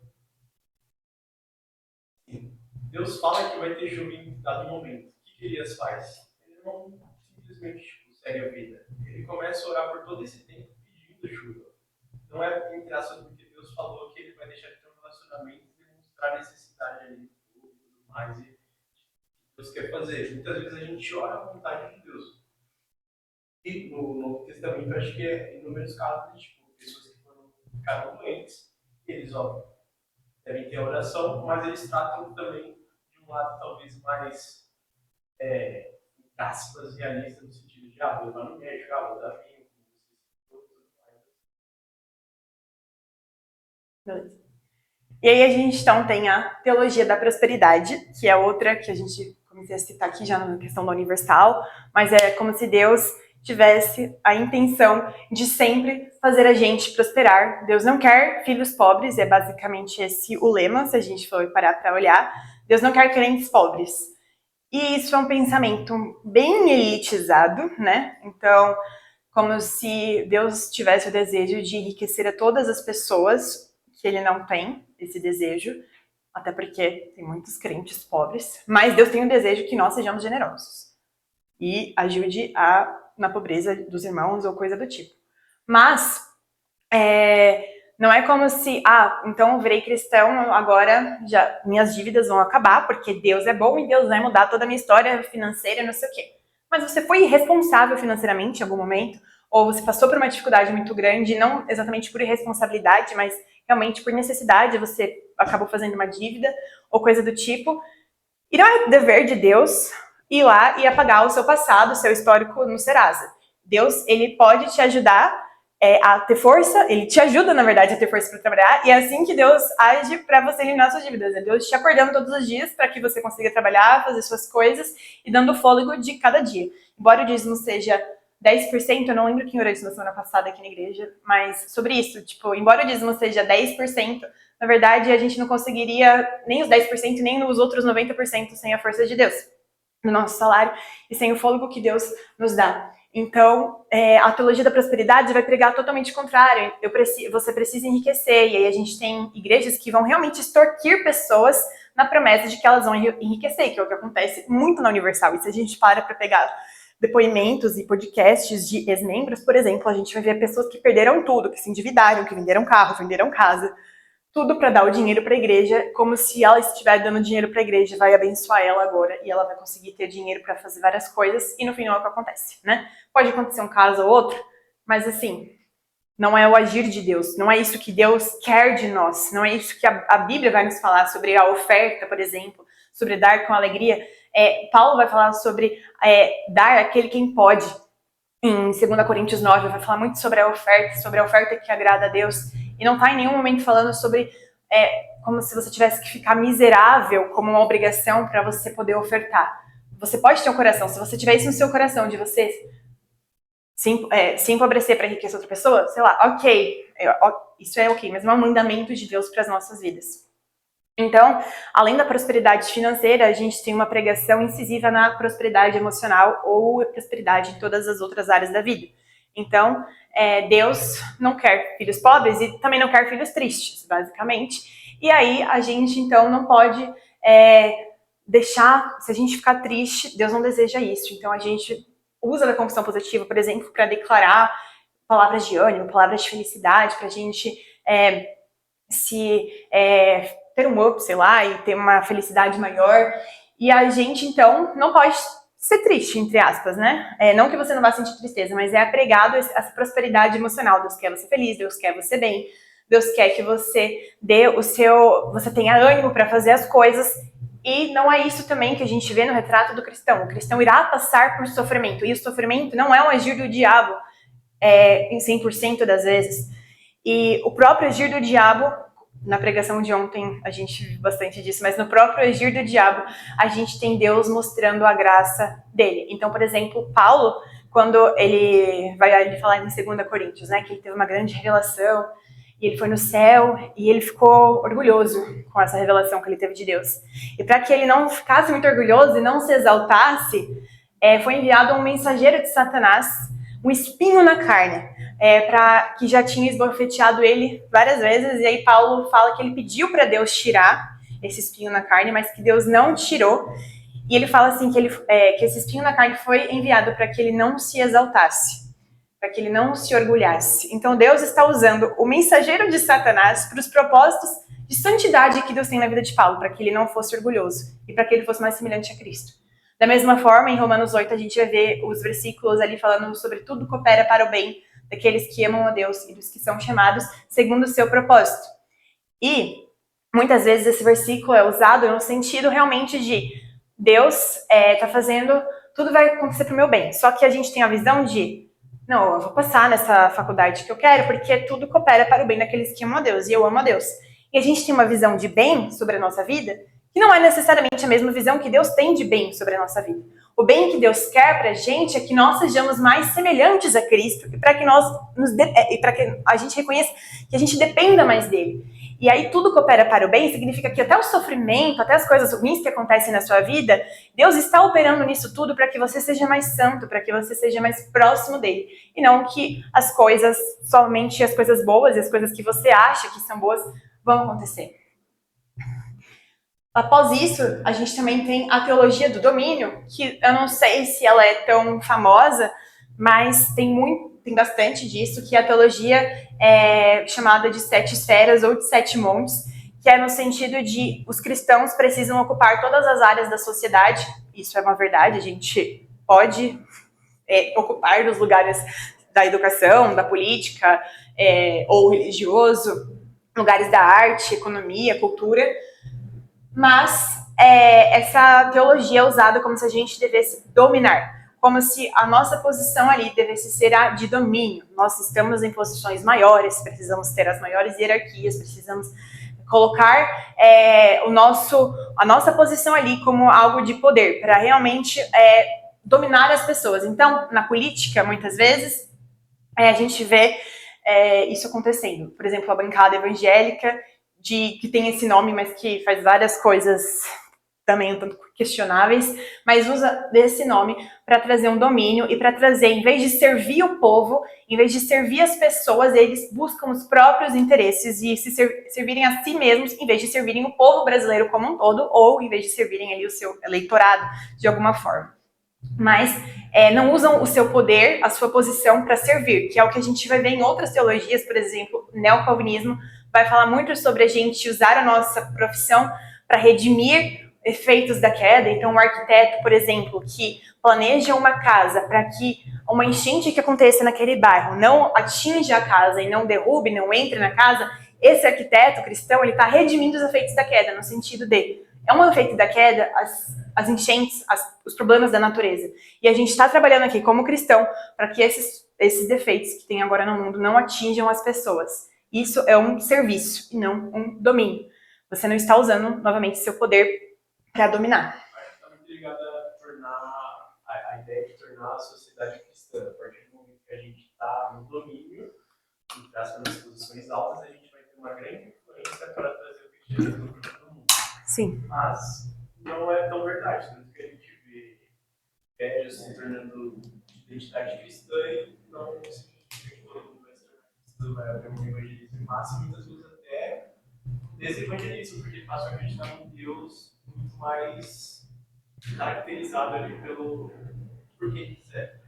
Deus fala que vai ter chuva em dado momento. O que Elias faz? Ele não simplesmente segue a vida. ele começa a orar por todo esse tempo pedindo chuva. Não é, entre aspas, porque Deus falou que ele vai deixar de ter um relacionamento e demonstrar a necessidade ali do povo e tudo mais. E Deus quer fazer. Muitas vezes a gente ora a vontade de Deus. E no Novo Testamento, eu acho que é inúmeros casos de tipo, pessoas que ficaram doentes, eles devem ter oração, mas eles tratam também de um lado talvez mais, aspas, realista, no sentido de, Deus vai no médico, vou dar tempo, Beleza. E aí a gente então tem a teologia da prosperidade, que é outra que a gente comecei a citar aqui já na questão da universal, mas é como se Deus tivesse a intenção de sempre fazer a gente prosperar. Deus não quer filhos pobres, é basicamente esse o lema, se a gente for parar para olhar. Deus não quer crentes pobres. E isso é um pensamento bem elitizado, né? Então, como se Deus tivesse o desejo de enriquecer a todas as pessoas, que ele não tem esse desejo, até porque tem muitos crentes pobres, mas Deus tem o desejo que nós sejamos generosos e ajude na pobreza dos irmãos ou coisa do tipo. Mas não é como se, então eu virei cristão, agora já minhas dívidas vão acabar, porque Deus é bom e Deus vai mudar toda a minha história financeira, não sei o quê. Mas você foi irresponsável financeiramente em algum momento, ou você passou por uma dificuldade muito grande, não exatamente por irresponsabilidade, mas realmente por necessidade, você acabou fazendo uma dívida, ou coisa do tipo. E não é dever de Deus ir lá e apagar o seu passado, o seu histórico no Serasa. Deus, ele pode te ajudar a ter força, ele te ajuda, na verdade, a ter força para trabalhar, e é assim que Deus age para você eliminar suas dívidas. É Deus te acordando todos os dias para que você consiga trabalhar, fazer suas coisas e dando fôlego de cada dia. Embora o dízimo seja 10%, eu não lembro quem orou isso na semana passada aqui na igreja, mas sobre isso, embora o dízimo seja 10%, na verdade a gente não conseguiria nem os 10%, nem os outros 90% sem a força de Deus no nosso salário e sem o fôlego que Deus nos dá. Então, a teologia da prosperidade vai pregar totalmente o contrário. Você precisa enriquecer. E aí a gente tem igrejas que vão realmente extorquir pessoas na promessa de que elas vão enriquecer, que é o que acontece muito na Universal. E se a gente para pegar depoimentos e podcasts de ex-membros, por exemplo, a gente vai ver pessoas que perderam tudo, que se endividaram, que venderam carro, venderam casa, tudo para dar o dinheiro para a igreja, como se ela estiver dando dinheiro para a igreja, vai abençoar ela agora e ela vai conseguir ter dinheiro para fazer várias coisas e no final é o que acontece, né? Pode acontecer um caso ou outro, mas assim, não é o agir de Deus, não é isso que Deus quer de nós, não é isso que a Bíblia vai nos falar sobre a oferta, por exemplo, sobre dar com alegria. Paulo vai falar sobre dar àquele quem pode. Em 2 Coríntios 9 vai falar muito sobre a oferta que agrada a Deus. E não está em nenhum momento falando sobre como se você tivesse que ficar miserável como uma obrigação para você poder ofertar. Você pode ter um coração, se você tiver isso no seu coração, de você se empobrecer para enriquecer outra pessoa, sei lá, ok, isso é ok, mas não é um mandamento de Deus para as nossas vidas. Então, além da prosperidade financeira, a gente tem uma pregação incisiva na prosperidade emocional ou prosperidade em todas as outras áreas da vida. Então, Deus não quer filhos pobres e também não quer filhos tristes, basicamente. E aí, a gente, então, não pode deixar, se a gente ficar triste, Deus não deseja isso. Então, a gente usa da confissão positiva, por exemplo, para declarar palavras de ânimo, palavras de felicidade, para a gente ter um up, sei lá, e ter uma felicidade maior. E a gente, então, não pode ser triste, entre aspas, né? Não que você não vá sentir tristeza, mas é apregado essa prosperidade emocional. Deus quer você feliz, Deus quer você bem, Deus quer que você você tenha ânimo para fazer as coisas. E não é isso também que a gente vê no retrato do cristão. O cristão irá passar por sofrimento. E o sofrimento não é um agir do diabo em 100% das vezes. E o próprio agir do diabo, na pregação de ontem a gente viu bastante disso, mas no próprio agir do diabo a gente tem Deus mostrando a graça dele. Então, por exemplo, Paulo, quando ele vai falar em 2 Coríntios, né, que ele teve uma grande revelação, e ele foi no céu, e ele ficou orgulhoso com essa revelação que ele teve de Deus. E para que ele não ficasse muito orgulhoso e não se exaltasse, foi enviado um mensageiro de Satanás, um espinho na carne, que já tinha esbofeteado ele várias vezes. E aí Paulo fala que ele pediu para Deus tirar esse espinho na carne, mas que Deus não tirou. E ele fala assim que esse espinho na carne foi enviado para que ele não se exaltasse. para que ele não se orgulhasse. Então Deus está usando o mensageiro de Satanás para os propósitos de santidade que Deus tem na vida de Paulo, para que ele não fosse orgulhoso e para que ele fosse mais semelhante a Cristo. Da mesma forma, em Romanos 8, a gente vai ver os versículos ali falando sobre tudo coopera para o bem daqueles que amam a Deus e dos que são chamados segundo o seu propósito. E muitas vezes esse versículo é usado no sentido realmente de Deus está fazendo, tudo vai acontecer para o meu bem. Só que a gente tem a visão de, não, eu vou passar nessa faculdade que eu quero, porque tudo coopera para o bem daqueles que amam a Deus, e eu amo a Deus. E a gente tem uma visão de bem sobre a nossa vida, que não é necessariamente a mesma visão que Deus tem de bem sobre a nossa vida. O bem que Deus quer pra gente é que nós sejamos mais semelhantes a Cristo e para que para que a gente reconheça que a gente dependa mais dele. E aí tudo coopera para o bem significa que até o sofrimento, até as coisas ruins que acontecem na sua vida, Deus está operando nisso tudo para que você seja mais santo, para que você seja mais próximo dele. E não que as coisas, somente as coisas boas e as coisas que você acha que são boas vão acontecer. Após isso, a gente também tem a teologia do domínio, que eu não sei se ela é tão famosa, mas tem bastante disso, que a teologia é chamada de 7 esferas ou de 7 montes, que é no sentido de os cristãos precisam ocupar todas as áreas da sociedade. Isso é uma verdade, a gente pode ocupar os lugares da educação, da política, ou religioso, lugares da arte, economia, cultura. Mas essa teologia é usada como se a gente devesse dominar, como se a nossa posição ali devesse ser a de domínio. Nós estamos em posições maiores, precisamos ter as maiores hierarquias, precisamos colocar a nossa posição ali como algo de poder, para realmente dominar as pessoas. Então, na política, muitas vezes, a gente vê isso acontecendo. Por exemplo, a bancada evangélica, que tem esse nome, mas que faz várias coisas também um tanto questionáveis, mas usa desse nome para trazer um domínio e para trazer, em vez de servir o povo, em vez de servir as pessoas, eles buscam os próprios interesses e se servirem a si mesmos, em vez de servirem o povo brasileiro como um todo, ou em vez de servirem ali o seu eleitorado de alguma forma. Mas não usam o seu poder, a sua posição para servir, que é o que a gente vai ver em outras teologias, por exemplo, o neocalvinismo vai falar muito sobre a gente usar a nossa profissão para redimir efeitos da queda. Então, um arquiteto, por exemplo, que planeja uma casa para que uma enchente que aconteça naquele bairro não atinja a casa e não derrube, não entre na casa, esse arquiteto cristão, ele está redimindo os efeitos da queda, no sentido de, é um efeito da queda, as enchentes, os problemas da natureza. E a gente está trabalhando aqui como cristão para que esses defeitos que tem agora no mundo não atinjam as pessoas. Isso é um serviço e não um domínio. Você não está usando, novamente, seu poder para dominar. Acho que está muito ligado a ideia de tornar a sociedade cristã. A partir do momento que a gente está no domínio, e está nas posições altas, a gente vai ter uma grande influência para trazer o cristianismo para todo mundo. Sim. Mas não é tão verdade. Tanto que a gente vê prédios se tornando de identidade cristã e não significa que todo mundo vai se tornar cristão, vai haver um evangelismo em massa, e muitas vezes até desevangelismo, porque passam a acreditar num Deus muito mais caracterizado ali pelo porquê quiser.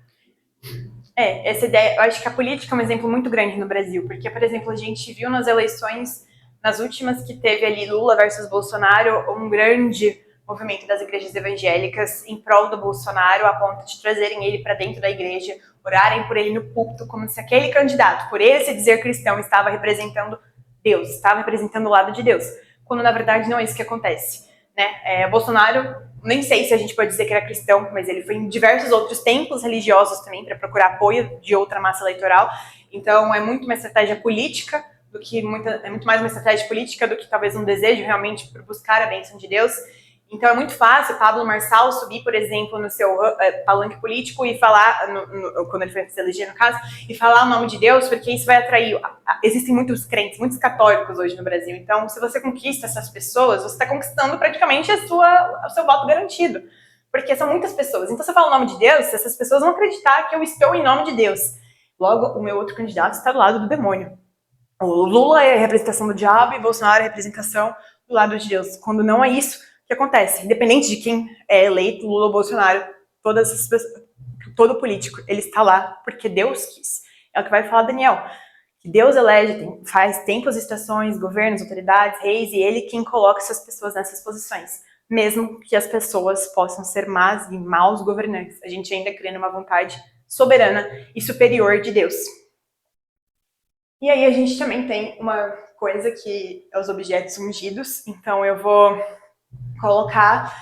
Essa ideia, eu acho que a política é um exemplo muito grande no Brasil, porque, por exemplo, a gente viu nas eleições, nas últimas que teve ali Lula versus Bolsonaro, um grande movimento das igrejas evangélicas em prol do Bolsonaro, a ponto de trazerem ele para dentro da igreja, orarem por ele no púlpito, como se aquele candidato, por ele se dizer cristão, estava representando Deus, estava representando o lado de Deus, quando na verdade não é isso que acontece, né? Bolsonaro, nem sei se a gente pode dizer que era cristão, mas ele foi em diversos outros templos religiosos também para procurar apoio de outra massa eleitoral. Então é muito uma estratégia política do que é muito mais uma estratégia política do que talvez um desejo realmente por buscar a bênção de Deus. Então é muito fácil Pablo Marçal subir, por exemplo, no seu palanque político e falar, quando ele foi se eleger no caso, e falar o nome de Deus, porque isso vai atrair. Existem muitos crentes, muitos católicos hoje no Brasil. Então, se você conquista essas pessoas, você está conquistando praticamente o seu voto garantido. Porque são muitas pessoas. Então, você fala o nome de Deus, essas pessoas vão acreditar que eu estou em nome de Deus. Logo, o meu outro candidato está do lado do demônio. O Lula é a representação do diabo e Bolsonaro é a representação do lado de Deus. Quando não é isso que acontece, independente de quem é eleito, Lula ou Bolsonaro, todo político, ele está lá porque Deus quis. É o que vai falar Daniel. Que Deus elege, faz tempos e estações, governos, autoridades, reis, e ele quem coloca essas pessoas nessas posições. Mesmo que as pessoas possam ser más e maus governantes. A gente ainda crê numa vontade soberana e superior de Deus. E aí a gente também tem uma coisa que é os objetos ungidos. Então eu vou colocar,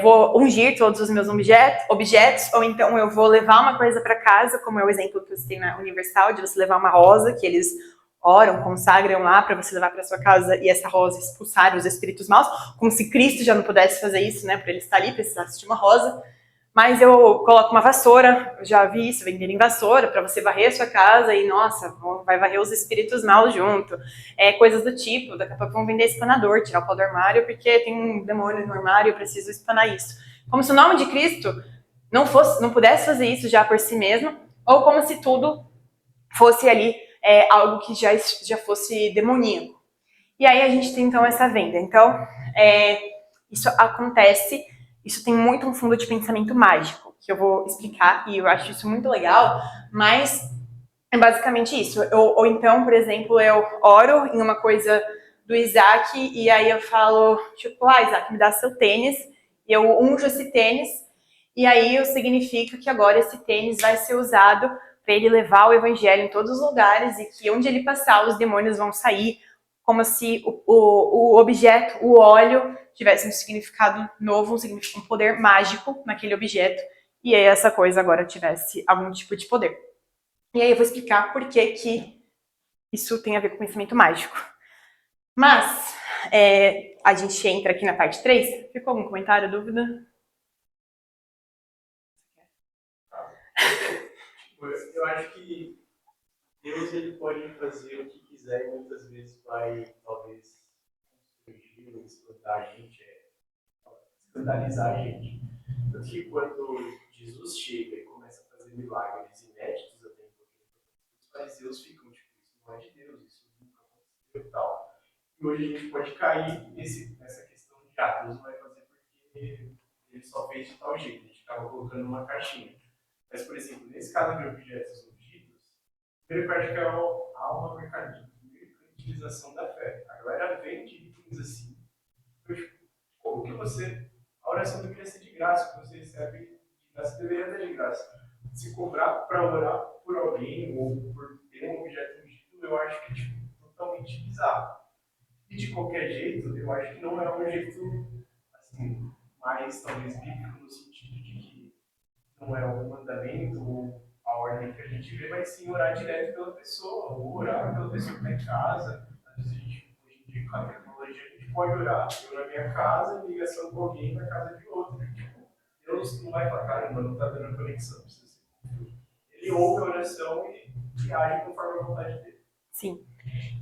vou ungir todos os meus objetos, ou então eu vou levar uma coisa para casa, como é o exemplo que você tem na Universal, de você levar uma rosa, que eles oram, consagram lá para você levar para sua casa e essa rosa expulsar os espíritos maus, como se Cristo já não pudesse fazer isso, né, para ele estar ali, precisasse de uma rosa. Mas eu coloco uma vassoura, eu já vi isso, venderem vassoura, para você varrer a sua casa e, nossa, vai varrer os espíritos maus junto. Coisas do tipo, daqui a pouco vão vender espanador, tirar o pau do armário, porque tem um demônio no armário e eu preciso espanar isso. Como se o nome de Cristo não pudesse fazer isso já por si mesmo, ou como se tudo fosse ali algo que já fosse demoníaco. E aí a gente tem então essa venda. Então, isso acontece, isso tem muito um fundo de pensamento mágico, que eu vou explicar, e eu acho isso muito legal, mas é basicamente isso. Ou então, por exemplo, eu oro em uma coisa do Isaac, e aí eu falo, tipo, Isaac, me dá seu tênis, e eu unjo esse tênis, e aí significa que agora esse tênis vai ser usado para ele levar o evangelho em todos os lugares, e que onde ele passar, os demônios vão sair, como se o objeto, o óleo, tivesse um significado novo, um poder mágico naquele objeto, e aí essa coisa agora tivesse algum tipo de poder. E aí eu vou explicar por que isso tem a ver com pensamento mágico. Mas, a gente entra aqui na parte 3. Ficou algum comentário, dúvida? Eu acho que Deus ele pode fazer o que quiser e muitas vezes vai, talvez, constranger, espantar a gente, escandalizar a gente. Tanto que quando Jesus chega e começa a fazer milagres inéditos até então, os fariseus ficam tipo, isso não é de Deus, isso nunca aconteceu e tal. E hoje a gente pode cair nessa questão de Deus não vai fazer porque ele só fez de tal jeito, a gente acaba colocando uma caixinha. Mas, por exemplo, nesse caso de objetos ungidos, primeiro eu acho que há uma mercantilização da fé. A galera vende itens assim. Como que a oração deveria ser de graça, o que você recebe de graça deveria ser de graça. Se cobrar para orar por alguém ou por ter um objeto ungido, eu acho que é totalmente bizarro. E de qualquer jeito, eu acho que não é um jeito assim, mais talvez bíblico no sentido de que não é um mandamento ou a ordem que a gente vê, mas sim orar direto pela pessoa, ou orar pela pessoa que está em casa. Às vezes hoje em dia, com a tecnologia, a gente pode orar. Eu na minha casa, em ligação com alguém na casa de outro. Tipo, Deus não vai falar, caramba, não está dando conexão, precisa ser confuso. Ele ouve a oração e age conforme a vontade dele. Sim.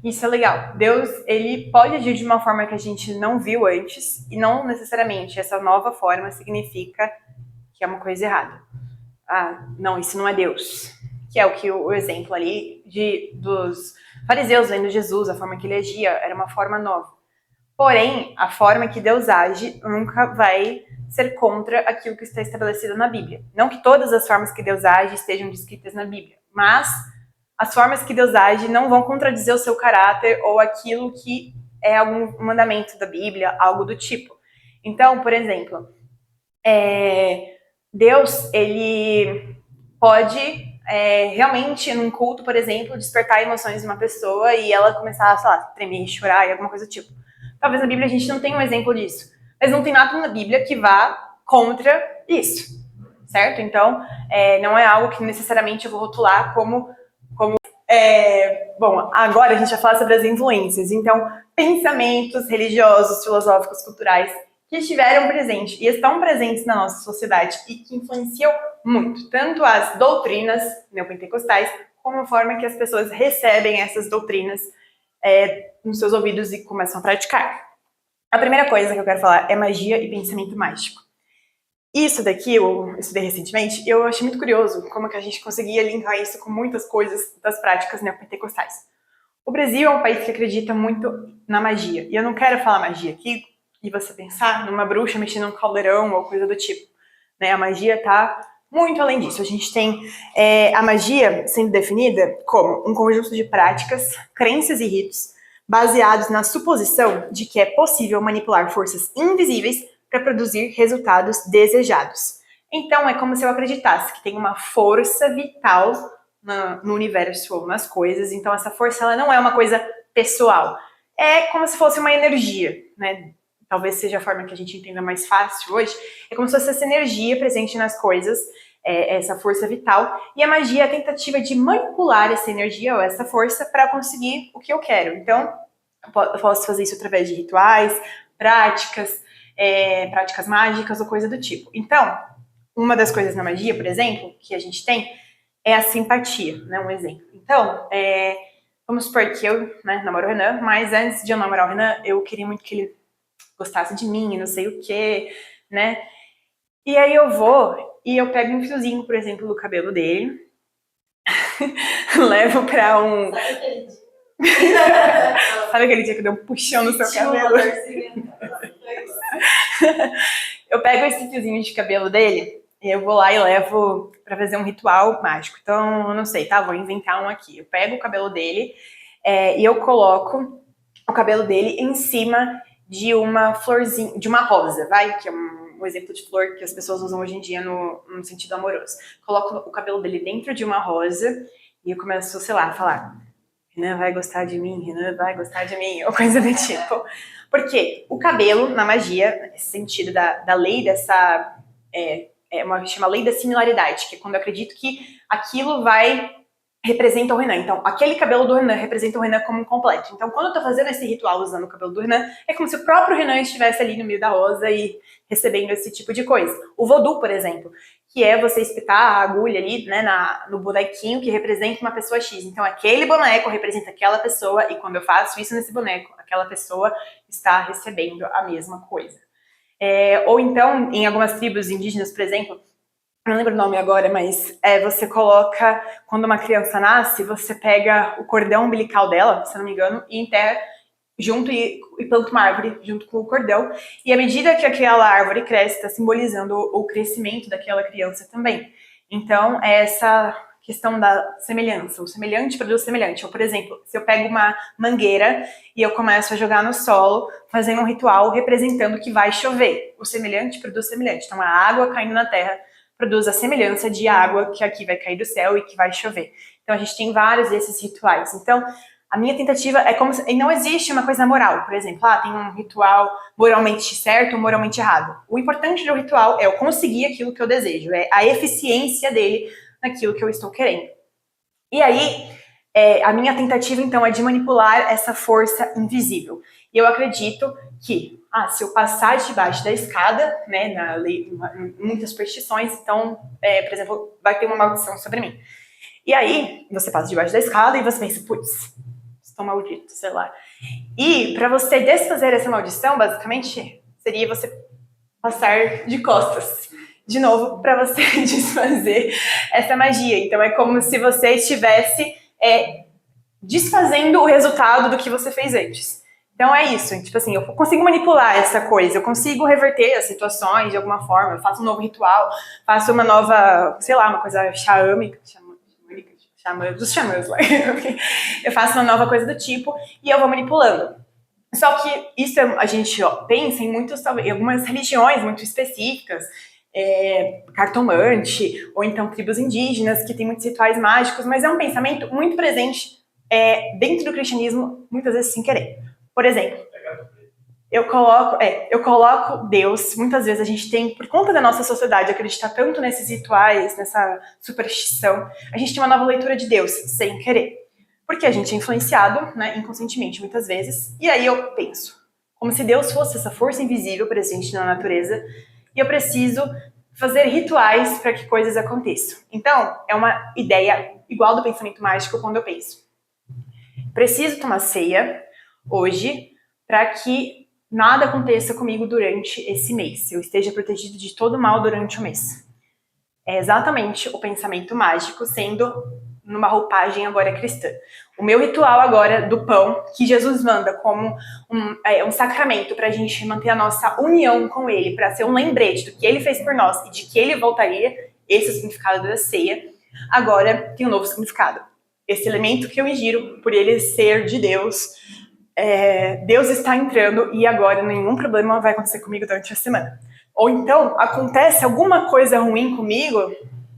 Isso é legal. Deus, ele pode agir de uma forma que a gente não viu antes, e não necessariamente essa nova forma significa que é uma coisa errada. Ah, não, isso não é Deus. Que é o exemplo ali dos fariseus vendo Jesus, a forma que ele agia, era uma forma nova. Porém, a forma que Deus age nunca vai ser contra aquilo que está estabelecido na Bíblia. Não que todas as formas que Deus age estejam descritas na Bíblia, mas as formas que Deus age não vão contradizer o seu caráter ou aquilo que é algum mandamento da Bíblia, algo do tipo. Então, por exemplo, Deus, ele pode realmente, num culto, por exemplo, despertar emoções de uma pessoa e ela começar, sei lá, tremer, chorar e alguma coisa do tipo. Talvez na Bíblia a gente não tenha um exemplo disso, mas não tem nada na Bíblia que vá contra isso, certo? Então, não é algo que necessariamente eu vou rotular como bom, agora a gente vai falar sobre as influências. Então, pensamentos religiosos, filosóficos, culturais que estiveram presentes e estão presentes na nossa sociedade e que influenciam muito, tanto as doutrinas neopentecostais, como a forma que as pessoas recebem essas doutrinas nos seus ouvidos e começam a praticar. A primeira coisa que eu quero falar é magia e pensamento mágico. Isso daqui, eu estudei recentemente, eu achei muito curioso como que a gente conseguia linkar isso com muitas coisas das práticas neopentecostais. O Brasil é um país que acredita muito na magia, e eu não quero falar magia aqui e você pensar numa bruxa mexendo num caldeirão ou coisa do tipo. A magia está muito além disso. A gente tem a magia sendo definida como um conjunto de práticas, crenças e ritos baseados na suposição de que é possível manipular forças invisíveis para produzir resultados desejados. Então, é como se eu acreditasse que tem uma força vital no universo ou nas coisas. Então, essa força ela não é uma coisa pessoal. É como se fosse uma energia, né? Talvez seja a forma que a gente entenda mais fácil hoje. É como se fosse essa energia presente nas coisas, essa força vital. E a magia é a tentativa de manipular essa energia ou essa força para conseguir o que eu quero. Então, eu posso fazer isso através de rituais, práticas mágicas ou coisa do tipo. Então, uma das coisas na magia, por exemplo, que a gente tem é a simpatia, né? Um exemplo. Então, vamos supor que eu namoro o Renan, mas antes de eu namorar o Renan, eu queria muito que ele gostasse de mim, não sei o quê, né? E aí eu vou e eu pego um fiozinho, por exemplo, do cabelo dele, levo pra um... Sabe aquele dia que deu um puxão no seu cabelo? Eu pego esse fiozinho de cabelo dele e eu vou lá e levo pra fazer um ritual mágico. Então, eu não sei, tá? Vou inventar um aqui. Eu pego o cabelo dele e eu coloco o cabelo dele em cima de uma florzinha, de uma rosa, vai? Que é um exemplo de flor que as pessoas usam hoje em dia no sentido amoroso. Coloco o cabelo dele dentro de uma rosa e eu começo, sei lá, a falar: Renan vai gostar de mim, Renan vai gostar de mim, ou coisa do tipo. Porque o cabelo, na magia, esse sentido da lei dessa... chama lei da similaridade, que é quando eu acredito que aquilo representa o Renan. Então, aquele cabelo do Renan representa o Renan como um completo. Então, quando eu tô fazendo esse ritual usando o cabelo do Renan, é como se o próprio Renan estivesse ali no meio da rosa e recebendo esse tipo de coisa. O voodoo, por exemplo, que é você espetar a agulha ali, né, no bonequinho que representa uma pessoa X. Então, aquele boneco representa aquela pessoa e quando eu faço isso nesse boneco, aquela pessoa está recebendo a mesma coisa. Ou então, em algumas tribos indígenas, por exemplo, não lembro o nome agora, mas você coloca, quando uma criança nasce, você pega o cordão umbilical dela, se não me engano, e enterra junto e planta uma árvore junto com o cordão. E à medida que aquela árvore cresce, está simbolizando o crescimento daquela criança também. Então, é essa questão da semelhança. O semelhante produz semelhante. Ou, por exemplo, se eu pego uma mangueira e eu começo a jogar no solo, fazendo um ritual representando que vai chover. O semelhante produz semelhante. Então, a água caindo na terra produz a semelhança de água que aqui vai cair do céu e que vai chover. Então, a gente tem vários desses rituais. Então, a minha tentativa é como se... E não existe uma coisa moral, por exemplo, tem um ritual moralmente certo ou moralmente errado. O importante do ritual é eu conseguir aquilo que eu desejo, é a eficiência dele naquilo que eu estou querendo. E aí, a minha tentativa, então, é de manipular essa força invisível. E eu acredito que, se eu passar debaixo da escada, né, na lei, muitas superstições, então, por exemplo, vai ter uma maldição sobre mim. E aí, você passa debaixo da escada e você pensa, putz, estou maldito, sei lá. E para você desfazer essa maldição, basicamente, seria você passar de costas, de novo, para você desfazer essa magia. Então, é como se você estivesse desfazendo o resultado do que você fez antes. Então é isso, tipo assim, eu consigo manipular essa coisa, eu consigo reverter as situações de alguma forma, eu faço um novo ritual, faço uma nova, sei lá, uma coisa xamânica, dos xamãs lá. Eu faço uma nova coisa do tipo e eu vou manipulando. Só que isso a gente pensa em algumas religiões muito específicas, cartomante, ou então tribos indígenas, que tem muitos rituais mágicos, mas é um pensamento muito presente dentro do cristianismo, muitas vezes sem querer. Por exemplo, eu coloco Deus, muitas vezes a gente tem, por conta da nossa sociedade, acreditar tanto nesses rituais, nessa superstição, a gente tem uma nova leitura de Deus, sem querer. Porque a gente é influenciado, né, inconscientemente, muitas vezes, e aí eu penso, como se Deus fosse essa força invisível presente na natureza, e eu preciso fazer rituais para que coisas aconteçam. Então, é uma ideia igual do pensamento mágico quando eu penso. Preciso tomar ceia hoje para que nada aconteça comigo durante esse mês. Eu esteja protegido de todo mal durante o mês. É exatamente o pensamento mágico sendo numa roupagem agora cristã. O meu ritual agora do pão, que Jesus manda como um sacramento para a gente manter a nossa união com Ele, para ser um lembrete do que Ele fez por nós e de que Ele voltaria, esse é o significado da ceia, agora tem um novo significado. Esse elemento que eu ingiro, por ele ser de Deus, Deus está entrando e agora nenhum problema vai acontecer comigo durante a semana. Ou então, acontece alguma coisa ruim comigo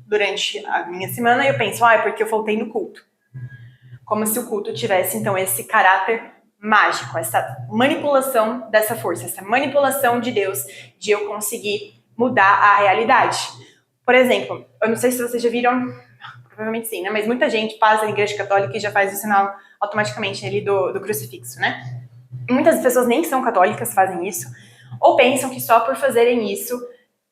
durante a minha semana e eu penso, é porque eu faltei no culto. Como se o culto tivesse, então, esse caráter mágico, essa manipulação dessa força, essa manipulação de Deus, de eu conseguir mudar a realidade. Por exemplo, eu não sei se vocês já viram, provavelmente sim, né? Mas muita gente passa na igreja católica e já faz o sinal automaticamente ali do crucifixo, né? E muitas pessoas nem são católicas fazem isso, ou pensam que só por fazerem isso,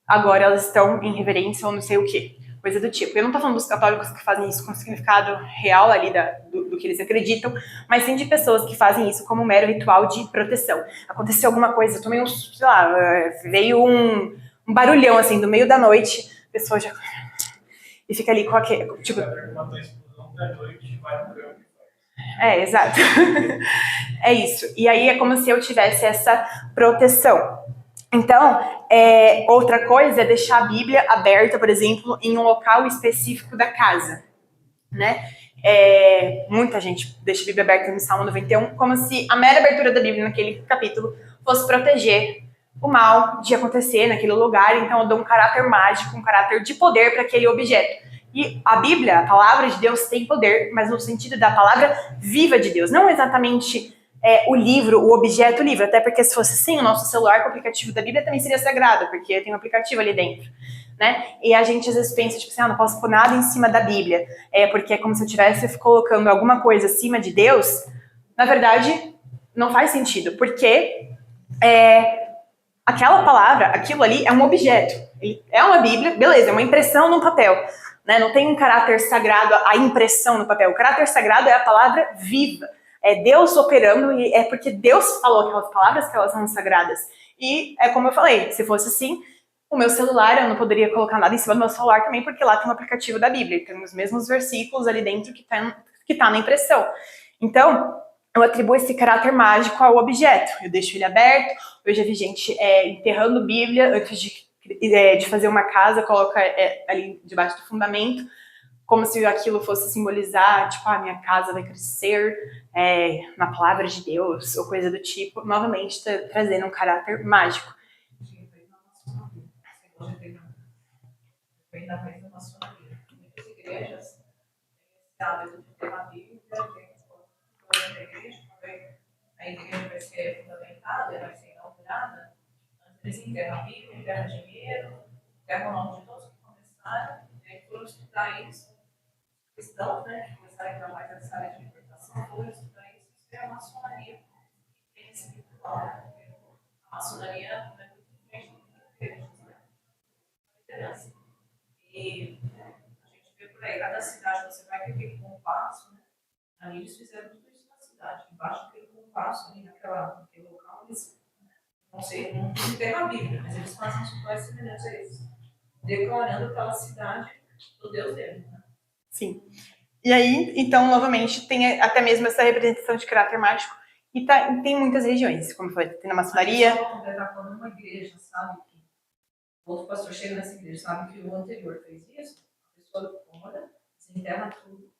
agora elas estão em reverência ou não sei o quê, coisa do tipo. Eu não tô falando dos católicos que fazem isso com significado real ali do que eles acreditam, mas sim de pessoas que fazem isso como um mero ritual de proteção. Aconteceu alguma coisa, eu tomei sei lá, veio um barulhão assim, do meio da noite, a pessoa já... E fica ali com aquele... Tipo... Exato. É isso. E aí é como se eu tivesse essa proteção. Então, outra coisa é deixar a Bíblia aberta, por exemplo, em um local específico da casa, né? Muita gente deixa a Bíblia aberta no Salmo 91, como se a mera abertura da Bíblia naquele capítulo fosse proteger o mal de acontecer naquele lugar. Então eu dou um caráter mágico, um caráter de poder para aquele objeto. E a Bíblia, a palavra de Deus, tem poder, mas no sentido da palavra viva de Deus, não exatamente o livro, o objeto livre, até porque se fosse assim, o nosso celular com o aplicativo da Bíblia também seria sagrado, porque tem um aplicativo ali dentro, né? E a gente às vezes pensa, tipo assim, não posso pôr nada em cima da Bíblia, porque é como se eu estivesse colocando alguma coisa acima de Deus. Na verdade, não faz sentido, porque aquela palavra, aquilo ali é um objeto, é uma Bíblia, beleza, é uma impressão num papel, né? Não tem um caráter sagrado, a impressão no papel, o caráter sagrado é a palavra viva, é Deus operando, e é porque Deus falou aquelas palavras que elas são sagradas. E é como eu falei, se fosse assim, o meu celular, eu não poderia colocar nada em cima do meu celular também, porque lá tem um aplicativo da Bíblia, tem os mesmos versículos ali dentro que tá na impressão. Então, eu atribuo esse caráter mágico ao objeto, eu deixo ele aberto. Eu já vi gente enterrando Bíblia antes de fazer uma casa, coloca ali debaixo do fundamento, como se aquilo fosse simbolizar, tipo, a minha casa vai crescer na palavra de Deus, ou coisa do tipo, novamente trazendo um caráter mágico. Muitas igrejas têm hábito de ter uma Bíblia, tem a igreja, quando a igreja vai ser fundamentada, vai ser inaugurada, eles enterram a Bíblia, enterram dinheiro, enterram o nome de todos que começaram, e aí foram estudar isso. Cristãos, né, que começaram a entrar mais nessa área de libertação, foram estudar isso é a maçonaria, que tem esse ritual. A maçonaria é muito diferente do que igrejas, né? Liderança. E a gente vê por aí, cada cidade você vai ter aquele compasso, né? Ali eles fizeram tudo isso na cidade, embaixo daquele compasso, ali naquele local, eles não sei, não enterram a Bíblia, mas eles fazem rituais semelhantes a esses, declarando aquela cidade do Deus deles, né? Sim. E aí, então, novamente, tem até mesmo essa representação de caráter mágico. E tem muitas regiões, como eu falei, tem na maçonaria. Só completar, quando uma igreja sabe que outro pastor chega nessa igreja, sabe que o anterior fez isso, a pessoa ora, desenterra tudo.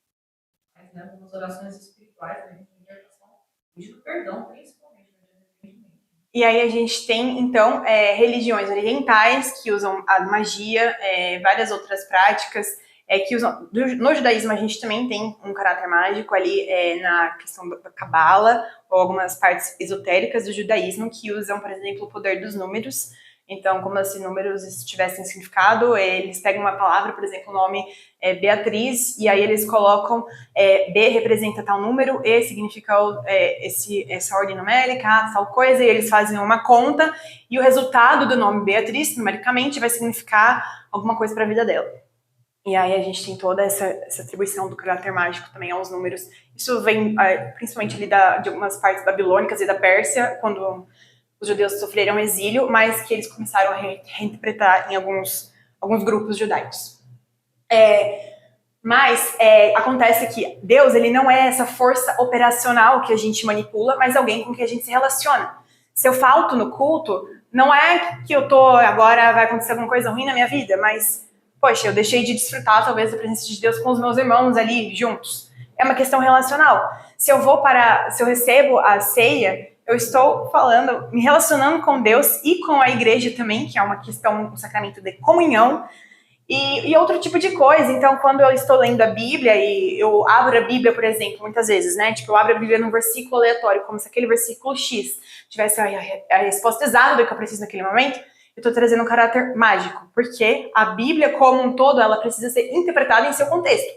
Mas, né, algumas orações espirituais, a gente libertação, pedindo perdão, principalmente, E aí a gente tem, então, religiões orientais que usam a magia, várias outras práticas, que usam... No judaísmo a gente também tem um caráter mágico ali na questão da cabala, ou algumas partes esotéricas do judaísmo que usam, por exemplo, o poder dos números. Então, como se números tivessem significado, eles pegam uma palavra, por exemplo, o nome Beatriz, e aí eles colocam B representa tal número, E significa essa ordem numérica, A tal coisa, e eles fazem uma conta, e o resultado do nome Beatriz, numericamente, vai significar alguma coisa para a vida dela. E aí a gente tem toda essa atribuição do caráter mágico também aos números. Isso vem principalmente ali de algumas partes babilônicas e da Pérsia, quando os judeus sofreram exílio, mas que eles começaram a reinterpretar em alguns grupos judaicos. Mas acontece que Deus, ele não é essa força operacional que a gente manipula, mas alguém com quem a gente se relaciona. Se eu falto no culto, não é que agora vai acontecer alguma coisa ruim na minha vida, mas poxa, eu deixei de desfrutar talvez da presença de Deus com os meus irmãos ali juntos. É uma questão relacional. Se eu recebo a ceia, eu estou falando, me relacionando com Deus e com a igreja também, que é uma questão, um sacramento de comunhão, e outro tipo de coisa. Então, quando eu estou lendo a Bíblia e eu abro a Bíblia, por exemplo, muitas vezes, né? Tipo, eu abro a Bíblia num versículo aleatório, como se aquele versículo X tivesse a resposta exata do que eu preciso naquele momento, eu estou trazendo um caráter mágico, porque a Bíblia como um todo, ela precisa ser interpretada em seu contexto.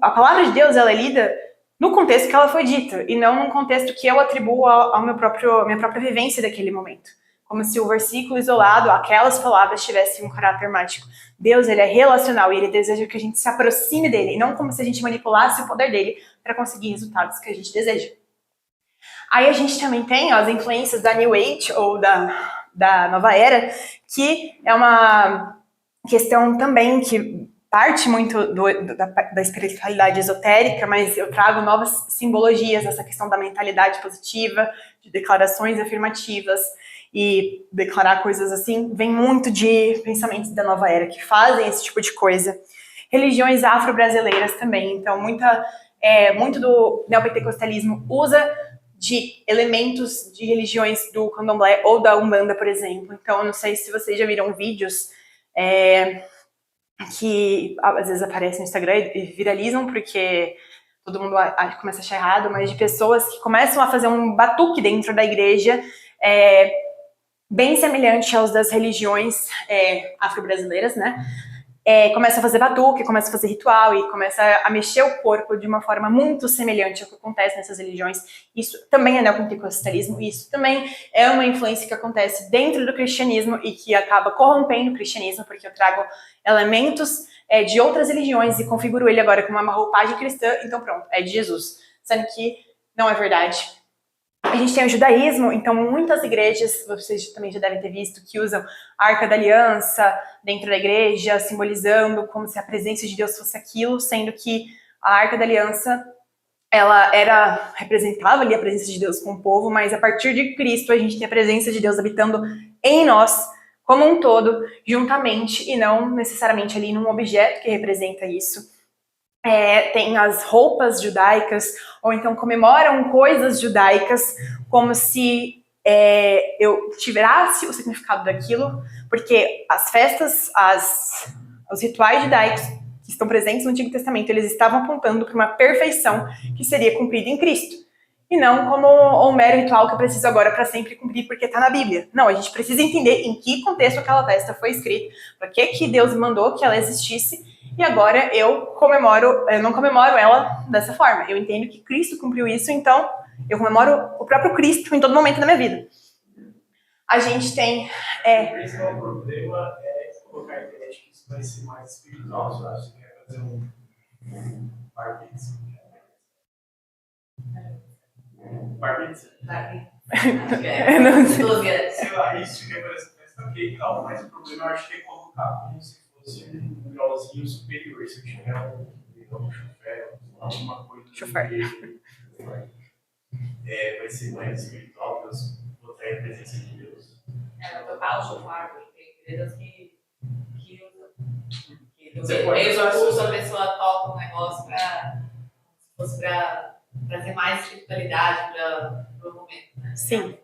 A palavra de Deus, ela é lida no contexto que ela foi dita, e não num contexto que eu atribuo ao minha própria vivência daquele momento. Como se o versículo isolado, aquelas palavras, tivessem um caráter mágico. Deus, ele é relacional e ele deseja que a gente se aproxime dele, e não como se a gente manipulasse o poder dele para conseguir resultados que a gente deseja. Aí a gente também tem as influências da New Age, ou da Nova Era, que é uma questão também que parte muito da espiritualidade esotérica, mas eu trago novas simbologias, essa questão da mentalidade positiva, de declarações afirmativas, e declarar coisas assim, vem muito de pensamentos da Nova Era, que fazem esse tipo de coisa. Religiões afro-brasileiras também, então muito do neopentecostalismo usa de elementos de religiões do candomblé ou da Umbanda, por exemplo. Então, eu não sei se vocês já viram vídeos que às vezes aparecem no Instagram e viralizam, porque todo mundo começa a achar errado, mas de pessoas que começam a fazer um batuque dentro da igreja, bem semelhante aos das religiões afro-brasileiras, né? Começa a fazer batuque, começa a fazer ritual e começa a mexer o corpo de uma forma muito semelhante ao que acontece nessas religiões. Isso também é neopentecostalismo, isso também é uma influência que acontece dentro do cristianismo e que acaba corrompendo o cristianismo, porque eu trago elementos de outras religiões e configuro ele agora com uma roupagem cristã, então pronto, é de Jesus. Sendo que não é verdade. A gente tem o judaísmo, então muitas igrejas, vocês também já devem ter visto, que usam a Arca da Aliança dentro da igreja, simbolizando como se a presença de Deus fosse aquilo, sendo que a Arca da Aliança, ela representava ali a presença de Deus com o povo, mas a partir de Cristo a gente tem a presença de Deus habitando em nós, como um todo, juntamente, e não necessariamente ali num objeto que representa isso. Tem as roupas judaicas, ou então comemoram coisas judaicas, como se eu tivesse o significado daquilo, porque as festas, os rituais judaicos que estão presentes no Antigo Testamento, eles estavam apontando para uma perfeição que seria cumprida em Cristo, e não como um mero ritual que eu preciso agora para sempre cumprir porque está na Bíblia. Não, a gente precisa entender em que contexto aquela festa foi escrita, para que Deus mandou que ela existisse, e agora eu não comemoro ela dessa forma. Eu entendo que Cristo cumpriu isso, então eu comemoro o próprio Cristo em todo momento da minha vida. A gente tem... O principal problema é colocar a ideia de que isso vai ser mais espiritual, só acho que quer fazer um bar pizza. Bar pizza? Não sei. Sei lá, isso que é parece ok, não, mas o problema eu acho que é colocar como se fosse um grauzinho superior, se eu tiver um chofer, alguma coisa vai ser mais espiritual, Deus botar a presença de Deus. Vai tocar o chofar, porque tem igrejas que Você pode meio usar do curso isso. a pessoa toca um negócio para trazer mais espiritualidade para o momento, né? Sim.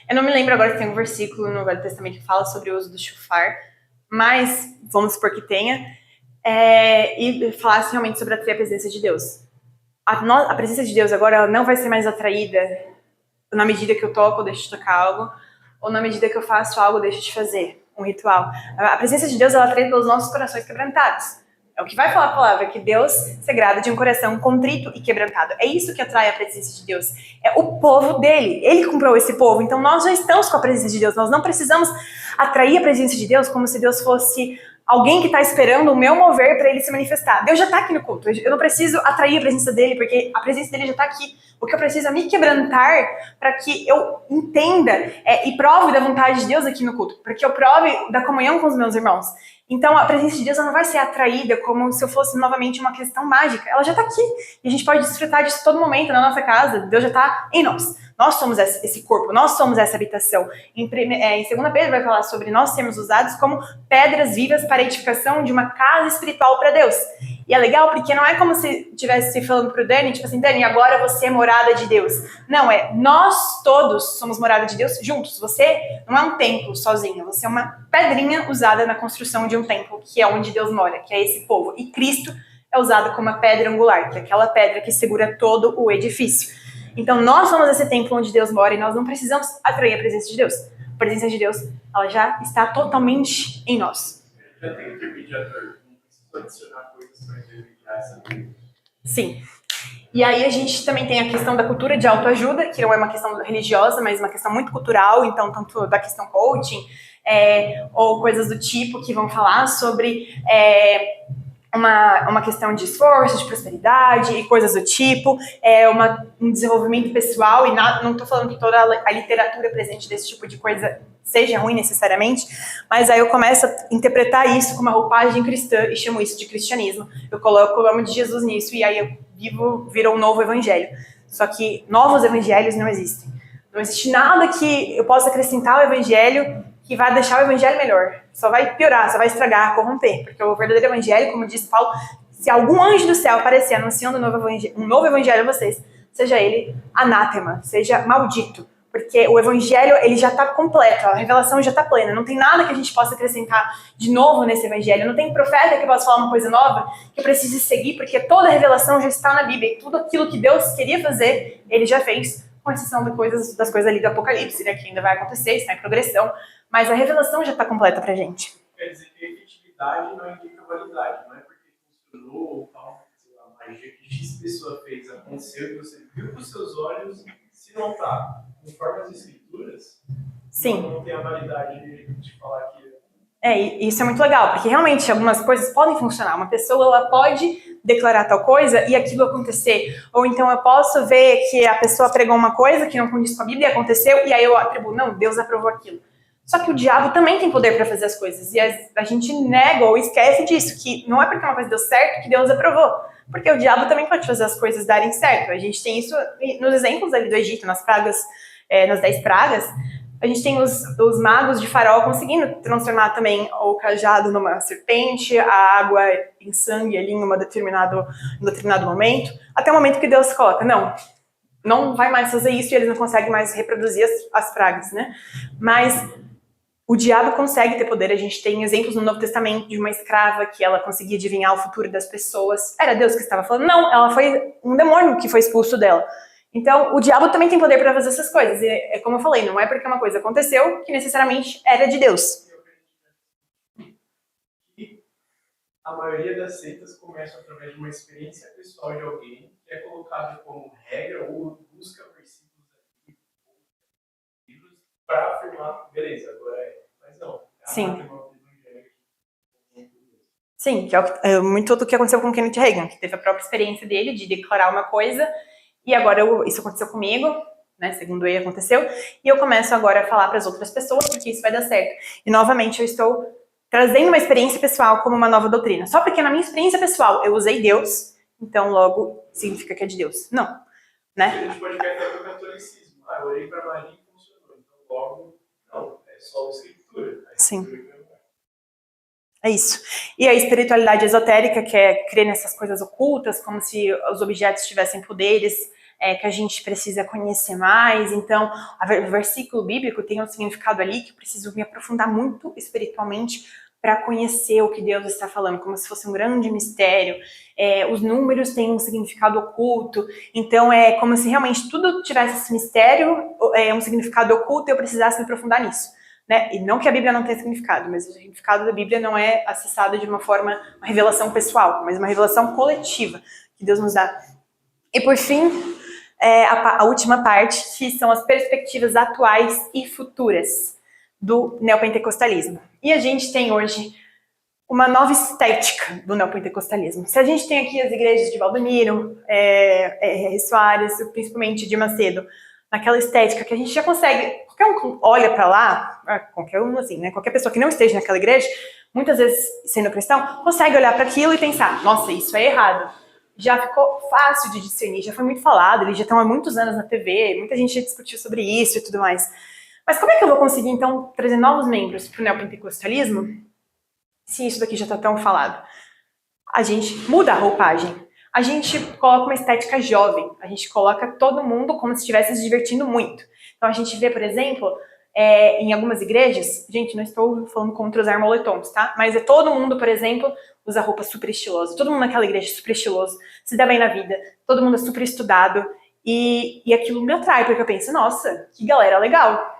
Eu não me lembro agora se tem um versículo no Velho Testamento que fala sobre o uso do chofar, mas vamos supor que tenha, e falasse realmente sobre atrair a presença de Deus. A presença de Deus agora ela não vai ser mais atraída na medida que eu toco ou deixo de tocar algo, ou na medida que eu faço algo ou deixo de fazer um ritual. A presença de Deus ela atrai pelos nossos corações quebrantados. É o que vai falar a palavra, que Deus se agrada de um coração contrito e quebrantado. É isso que atrai a presença de Deus. É o povo dele. Ele comprou esse povo. Então nós já estamos com a presença de Deus. Nós não precisamos atrair a presença de Deus como se Deus fosse alguém que está esperando o meu mover para ele se manifestar. Deus já está aqui no culto. Eu não preciso atrair a presença dele, porque a presença dele já está aqui. O que eu preciso é me quebrantar para que eu entenda e prove da vontade de Deus aqui no culto. Para que eu prove da comunhão com os meus irmãos. Então, a presença de Deus ela não vai ser atraída como se eu fosse novamente uma questão mágica. Ela já está aqui. E a gente pode desfrutar disso todo momento na nossa casa. Deus já está em nós. Nós somos esse corpo, nós somos essa habitação. Em 2 Pedro vai falar sobre nós sermos usados como pedras vivas para a edificação de uma casa espiritual para Deus. E é legal porque não é como se estivesse falando pro Dani, tipo assim, Dani, agora você é morada de Deus. Não, nós todos somos morada de Deus juntos. Você não é um templo sozinho, você é uma pedrinha usada na construção de um templo, que é onde Deus mora, que é esse povo. E Cristo é usado como a pedra angular, que é aquela pedra que segura todo o edifício. Então nós somos esse templo onde Deus mora e nós não precisamos atrair a presença de Deus. A presença de Deus, ela já está totalmente em nós. Já tem intermediador, não precisa adicionar coisas para intermediar essa vida. Sim. E aí a gente também tem a questão da cultura de autoajuda, que não é uma questão religiosa, mas uma questão muito cultural, então tanto da questão coaching, ou coisas do tipo que vão falar sobre uma questão de esforço, de prosperidade e coisas do tipo, um desenvolvimento pessoal, e não estou falando que toda a literatura presente desse tipo de coisa seja ruim necessariamente, mas aí eu começo a interpretar isso com uma roupagem cristã e chamo isso de cristianismo. Eu coloco o nome de Jesus nisso e aí virou um novo evangelho. Só que novos evangelhos não existem. Não existe nada que eu possa acrescentar ao evangelho que vai deixar o evangelho melhor. Só vai piorar, só vai estragar, corromper. Porque o verdadeiro evangelho, como diz Paulo, se algum anjo do céu aparecer anunciando um novo evangelho a vocês, seja ele anátema, seja maldito. Porque o evangelho, ele já está completo, a revelação já está plena. Não tem nada que a gente possa acrescentar de novo nesse evangelho. Não tem profeta que possa falar uma coisa nova que eu precise seguir, porque toda a revelação já está na Bíblia. E tudo aquilo que Deus queria fazer, ele já fez, com exceção das coisas ali do Apocalipse, né, que ainda vai acontecer, está em progressão. Mas a revelação já está completa pra gente. Quer dizer que a efetividade não indica validade, não é porque funcionou ou tal, sei lá, a magia que X pessoa fez aconteceu e você viu com os seus olhos, se não está conforme as escrituras, Sim. Não tem a validade de falar que... E isso é muito legal, porque realmente algumas coisas podem funcionar. Uma pessoa ela pode declarar tal coisa e aquilo acontecer. Ou então eu posso ver que a pessoa pregou uma coisa que não condiz com a Bíblia e aconteceu, e aí eu atribuo, não, Deus aprovou aquilo. Só que o diabo também tem poder para fazer as coisas. E a gente nega ou esquece disso, que não é porque uma coisa deu certo que Deus aprovou. Porque o diabo também pode fazer as coisas darem certo. A gente tem isso nos exemplos ali do Egito, nas pragas, nas 10 pragas. A gente tem os magos de Faraó conseguindo transformar também o cajado numa serpente, a água em sangue ali em um determinado momento. Até o momento que Deus coloca, não vai mais fazer isso e eles não conseguem mais reproduzir as pragas, né? Mas o diabo consegue ter poder. A gente tem exemplos no Novo Testamento de uma escrava que ela conseguia adivinhar o futuro das pessoas. Era Deus que estava falando? Não, ela foi um demônio que foi expulso dela. Então, o diabo também tem poder para fazer essas coisas. E é como eu falei, não é porque uma coisa aconteceu que necessariamente era de Deus. E a maioria das seitas começam através de uma experiência pessoal de alguém que é colocada como regra ou busca versículos para afirmar, beleza, agora mas não. Sim. Sim, que é muito do que aconteceu com o Kenneth Reagan, que teve a própria experiência dele de declarar uma coisa, e agora isso aconteceu comigo, né, segundo ele aconteceu, e eu começo agora a falar para as outras pessoas, porque isso vai dar certo. E novamente eu estou trazendo uma experiência pessoal como uma nova doutrina. Só porque na minha experiência pessoal eu usei Deus, então logo significa que é de Deus. Não, né? A gente pode cair até para o catolicismo. Eu orei para Maria e funcionou. Então logo, não, é só a escritura. Sim. É isso. E a espiritualidade esotérica, que é crer nessas coisas ocultas, como se os objetos tivessem poderes, que a gente precisa conhecer mais. Então, o versículo bíblico tem um significado ali que eu preciso me aprofundar muito espiritualmente para conhecer o que Deus está falando, como se fosse um grande mistério. Os números têm um significado oculto, então é como se realmente tudo tivesse esse mistério, um significado oculto, e eu precisasse me aprofundar nisso. Né? E não que a Bíblia não tenha significado, mas o significado da Bíblia não é acessado de uma forma, uma revelação pessoal, mas uma revelação coletiva que Deus nos dá. E por fim, a última parte, que são as perspectivas atuais e futuras do neopentecostalismo. E a gente tem hoje uma nova estética do neopentecostalismo. Se a gente tem aqui as igrejas de Valdomiro, Soares, principalmente de Macedo, naquela estética que a gente já consegue, qualquer um olha para lá, qualquer um assim, né, qualquer pessoa que não esteja naquela igreja, muitas vezes sendo cristão, consegue olhar para aquilo e pensar, nossa, isso é errado. Já ficou fácil de discernir, já foi muito falado, eles já estão há muitos anos na TV, muita gente já discutiu sobre isso e tudo mais. Mas como é que eu vou conseguir, então, trazer novos membros para o neopentecostalismo, se isso daqui já está tão falado? A gente muda a roupagem. A gente coloca uma estética jovem. A gente coloca todo mundo como se estivesse se divertindo muito. Então, a gente vê, por exemplo, em algumas igrejas, gente, não estou falando contra usar moletons, tá? Mas todo mundo, por exemplo, usa roupa super estilosa. Todo mundo naquela igreja é super estiloso, se dá bem na vida, todo mundo é super estudado. E aquilo me atrai, porque eu penso, nossa, que galera legal.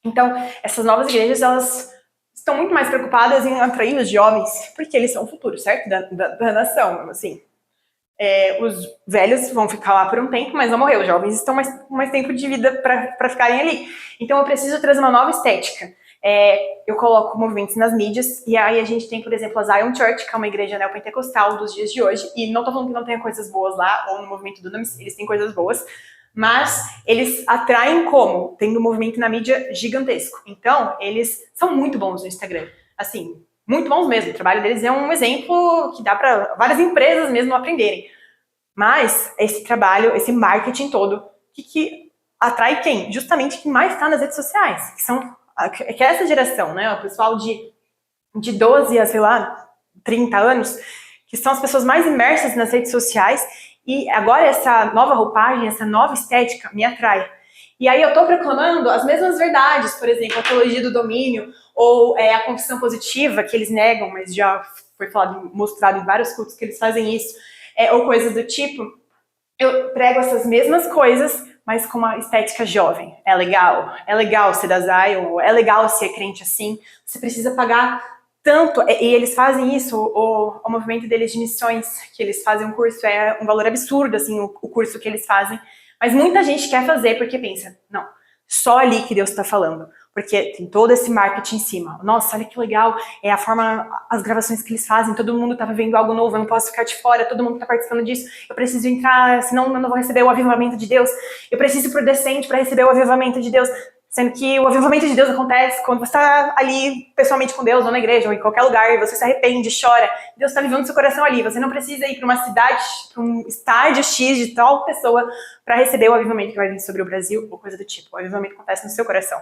Então, essas novas igrejas, elas estão muito mais preocupadas em atrair os jovens, porque eles são o futuro, certo? Da nação, assim. Os velhos vão ficar lá por um tempo, mas vão morrer. Os jovens estão mais tempo de vida para ficarem ali. Então, eu preciso trazer uma nova estética. Eu coloco movimentos nas mídias, e aí a gente tem, por exemplo, a Zion Church, que é uma igreja neopentecostal dos dias de hoje, e não tô falando que não tenha coisas boas lá, ou no movimento do Dunamis, eles têm coisas boas, mas eles atraem como? Tendo um movimento na mídia gigantesco. Então, eles são muito bons no Instagram. Assim, muito bons mesmo. O trabalho deles é um exemplo que dá para várias empresas mesmo aprenderem. Mas esse trabalho, esse marketing todo, que atrai quem? Justamente quem mais está nas redes sociais, que é essa geração, né? O pessoal de 12 a, sei lá, 30 anos, que são as pessoas mais imersas nas redes sociais. E agora essa nova roupagem, essa nova estética me atrai. E aí eu estou proclamando as mesmas verdades, por exemplo, a teologia do domínio, ou a confissão positiva, que eles negam, mas já foi mostrado em vários cultos que eles fazem isso, ou coisas do tipo. Eu prego essas mesmas coisas, mas com uma estética jovem. É legal ser da Zion, é legal ser crente assim, você precisa pagar tanto, e eles fazem isso, o movimento deles de missões, que eles fazem um curso, é um valor absurdo, assim, o curso que eles fazem, mas muita gente quer fazer porque pensa, não, só ali que Deus está falando, porque tem todo esse marketing em cima. Nossa, olha que legal, a forma, as gravações que eles fazem, todo mundo tá vivendo algo novo, eu não posso ficar de fora, todo mundo tá participando disso, eu preciso entrar, senão eu não vou receber o avivamento de Deus, eu preciso ir pro Decente para receber o avivamento de Deus. Sendo que o avivamento de Deus acontece quando você está ali pessoalmente com Deus, ou na igreja, ou em qualquer lugar, e você se arrepende, chora. Deus está vivendo no seu coração ali. Você não precisa ir para uma cidade, para um estádio X de tal pessoa para receber o avivamento que vai vir sobre o Brasil, ou coisa do tipo. O avivamento acontece no seu coração.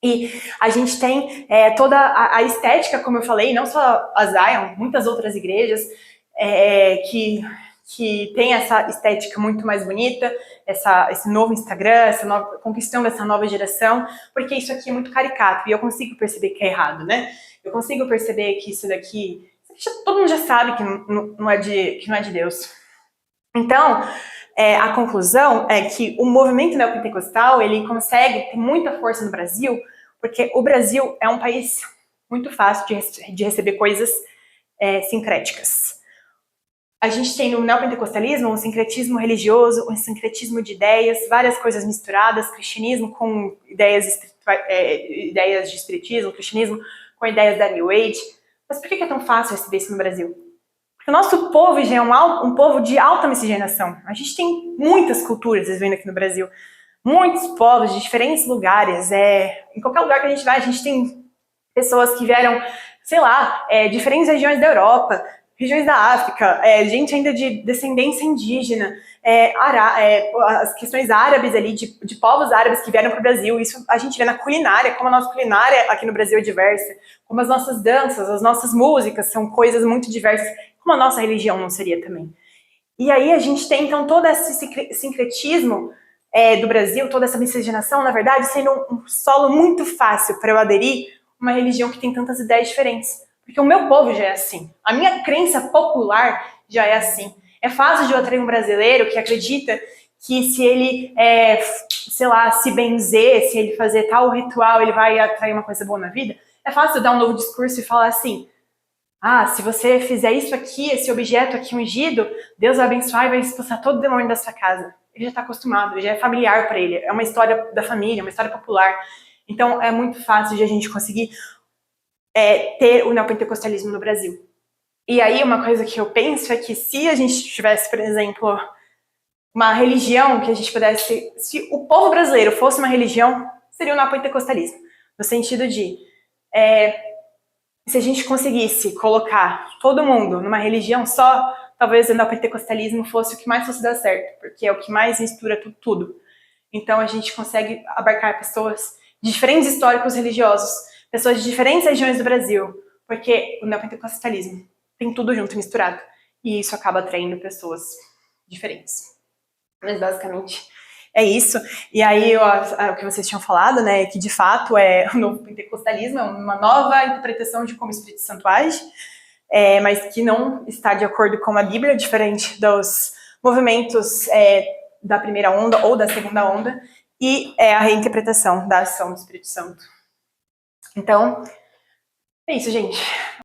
E a gente tem toda a estética, como eu falei, não só a Zion, muitas outras igrejas que tem essa estética muito mais bonita, esse novo Instagram, conquistando essa nova geração, porque isso aqui é muito caricato, e eu consigo perceber que é errado, né? Eu consigo perceber que isso daqui todo mundo já sabe que não é de Deus. Então, a conclusão é que o movimento neopentecostal, ele consegue ter muita força no Brasil, porque o Brasil é um país muito fácil de receber coisas sincréticas. A gente tem no neopentecostalismo um sincretismo religioso, um sincretismo de ideias, várias coisas misturadas, cristianismo com ideias de espiritismo, cristianismo com ideias da New Age. Mas por que é tão fácil receber isso no Brasil? Porque o nosso povo já é um povo de alta miscigenação. A gente tem muitas culturas vivendo aqui no Brasil, muitos povos de diferentes lugares. Em qualquer lugar que a gente vai, a gente tem pessoas que vieram, sei lá, diferentes regiões da Europa, regiões da África, gente ainda de descendência indígena, as questões árabes ali, de povos árabes que vieram para o Brasil. Isso a gente vê na culinária, como a nossa culinária aqui no Brasil é diversa, como as nossas danças, as nossas músicas são coisas muito diversas, como a nossa religião não seria também. E aí a gente tem, então, todo esse sincretismo do Brasil, toda essa miscigenação, na verdade, sendo um solo muito fácil para eu aderir uma religião que tem tantas ideias diferentes. Porque o meu povo já é assim. A minha crença popular já é assim. É fácil de eu atrair um brasileiro que acredita que se ele, sei lá, se benzer, se ele fazer tal ritual, ele vai atrair uma coisa boa na vida. É fácil eu dar um novo discurso e falar assim, se você fizer isso aqui, esse objeto aqui ungido, Deus vai abençoar e vai expulsar todo o demônio da sua casa. Ele já está acostumado, ele já é familiar para ele. É uma história da família, uma história popular. Então é muito fácil de a gente conseguir ter o neopentecostalismo no Brasil. E aí uma coisa que eu penso é que se a gente tivesse, por exemplo, uma religião que a gente pudesse... Se o povo brasileiro fosse uma religião, seria o neopentecostalismo. No sentido de... se a gente conseguisse colocar todo mundo numa religião só, talvez o neopentecostalismo fosse o que mais fosse dar certo, porque é o que mais mistura tudo. Então a gente consegue abarcar pessoas de diferentes históricos religiosos, pessoas de diferentes regiões do Brasil, porque o neopentecostalismo tem tudo junto, misturado, e isso acaba atraindo pessoas diferentes. Mas basicamente é isso. E aí o que vocês tinham falado, né, que de fato o novo pentecostalismo é uma nova interpretação de como o Espírito Santo age, mas que não está de acordo com a Bíblia, diferente dos movimentos da primeira onda ou da segunda onda, e é a reinterpretação da ação do Espírito Santo. Então, é isso, gente.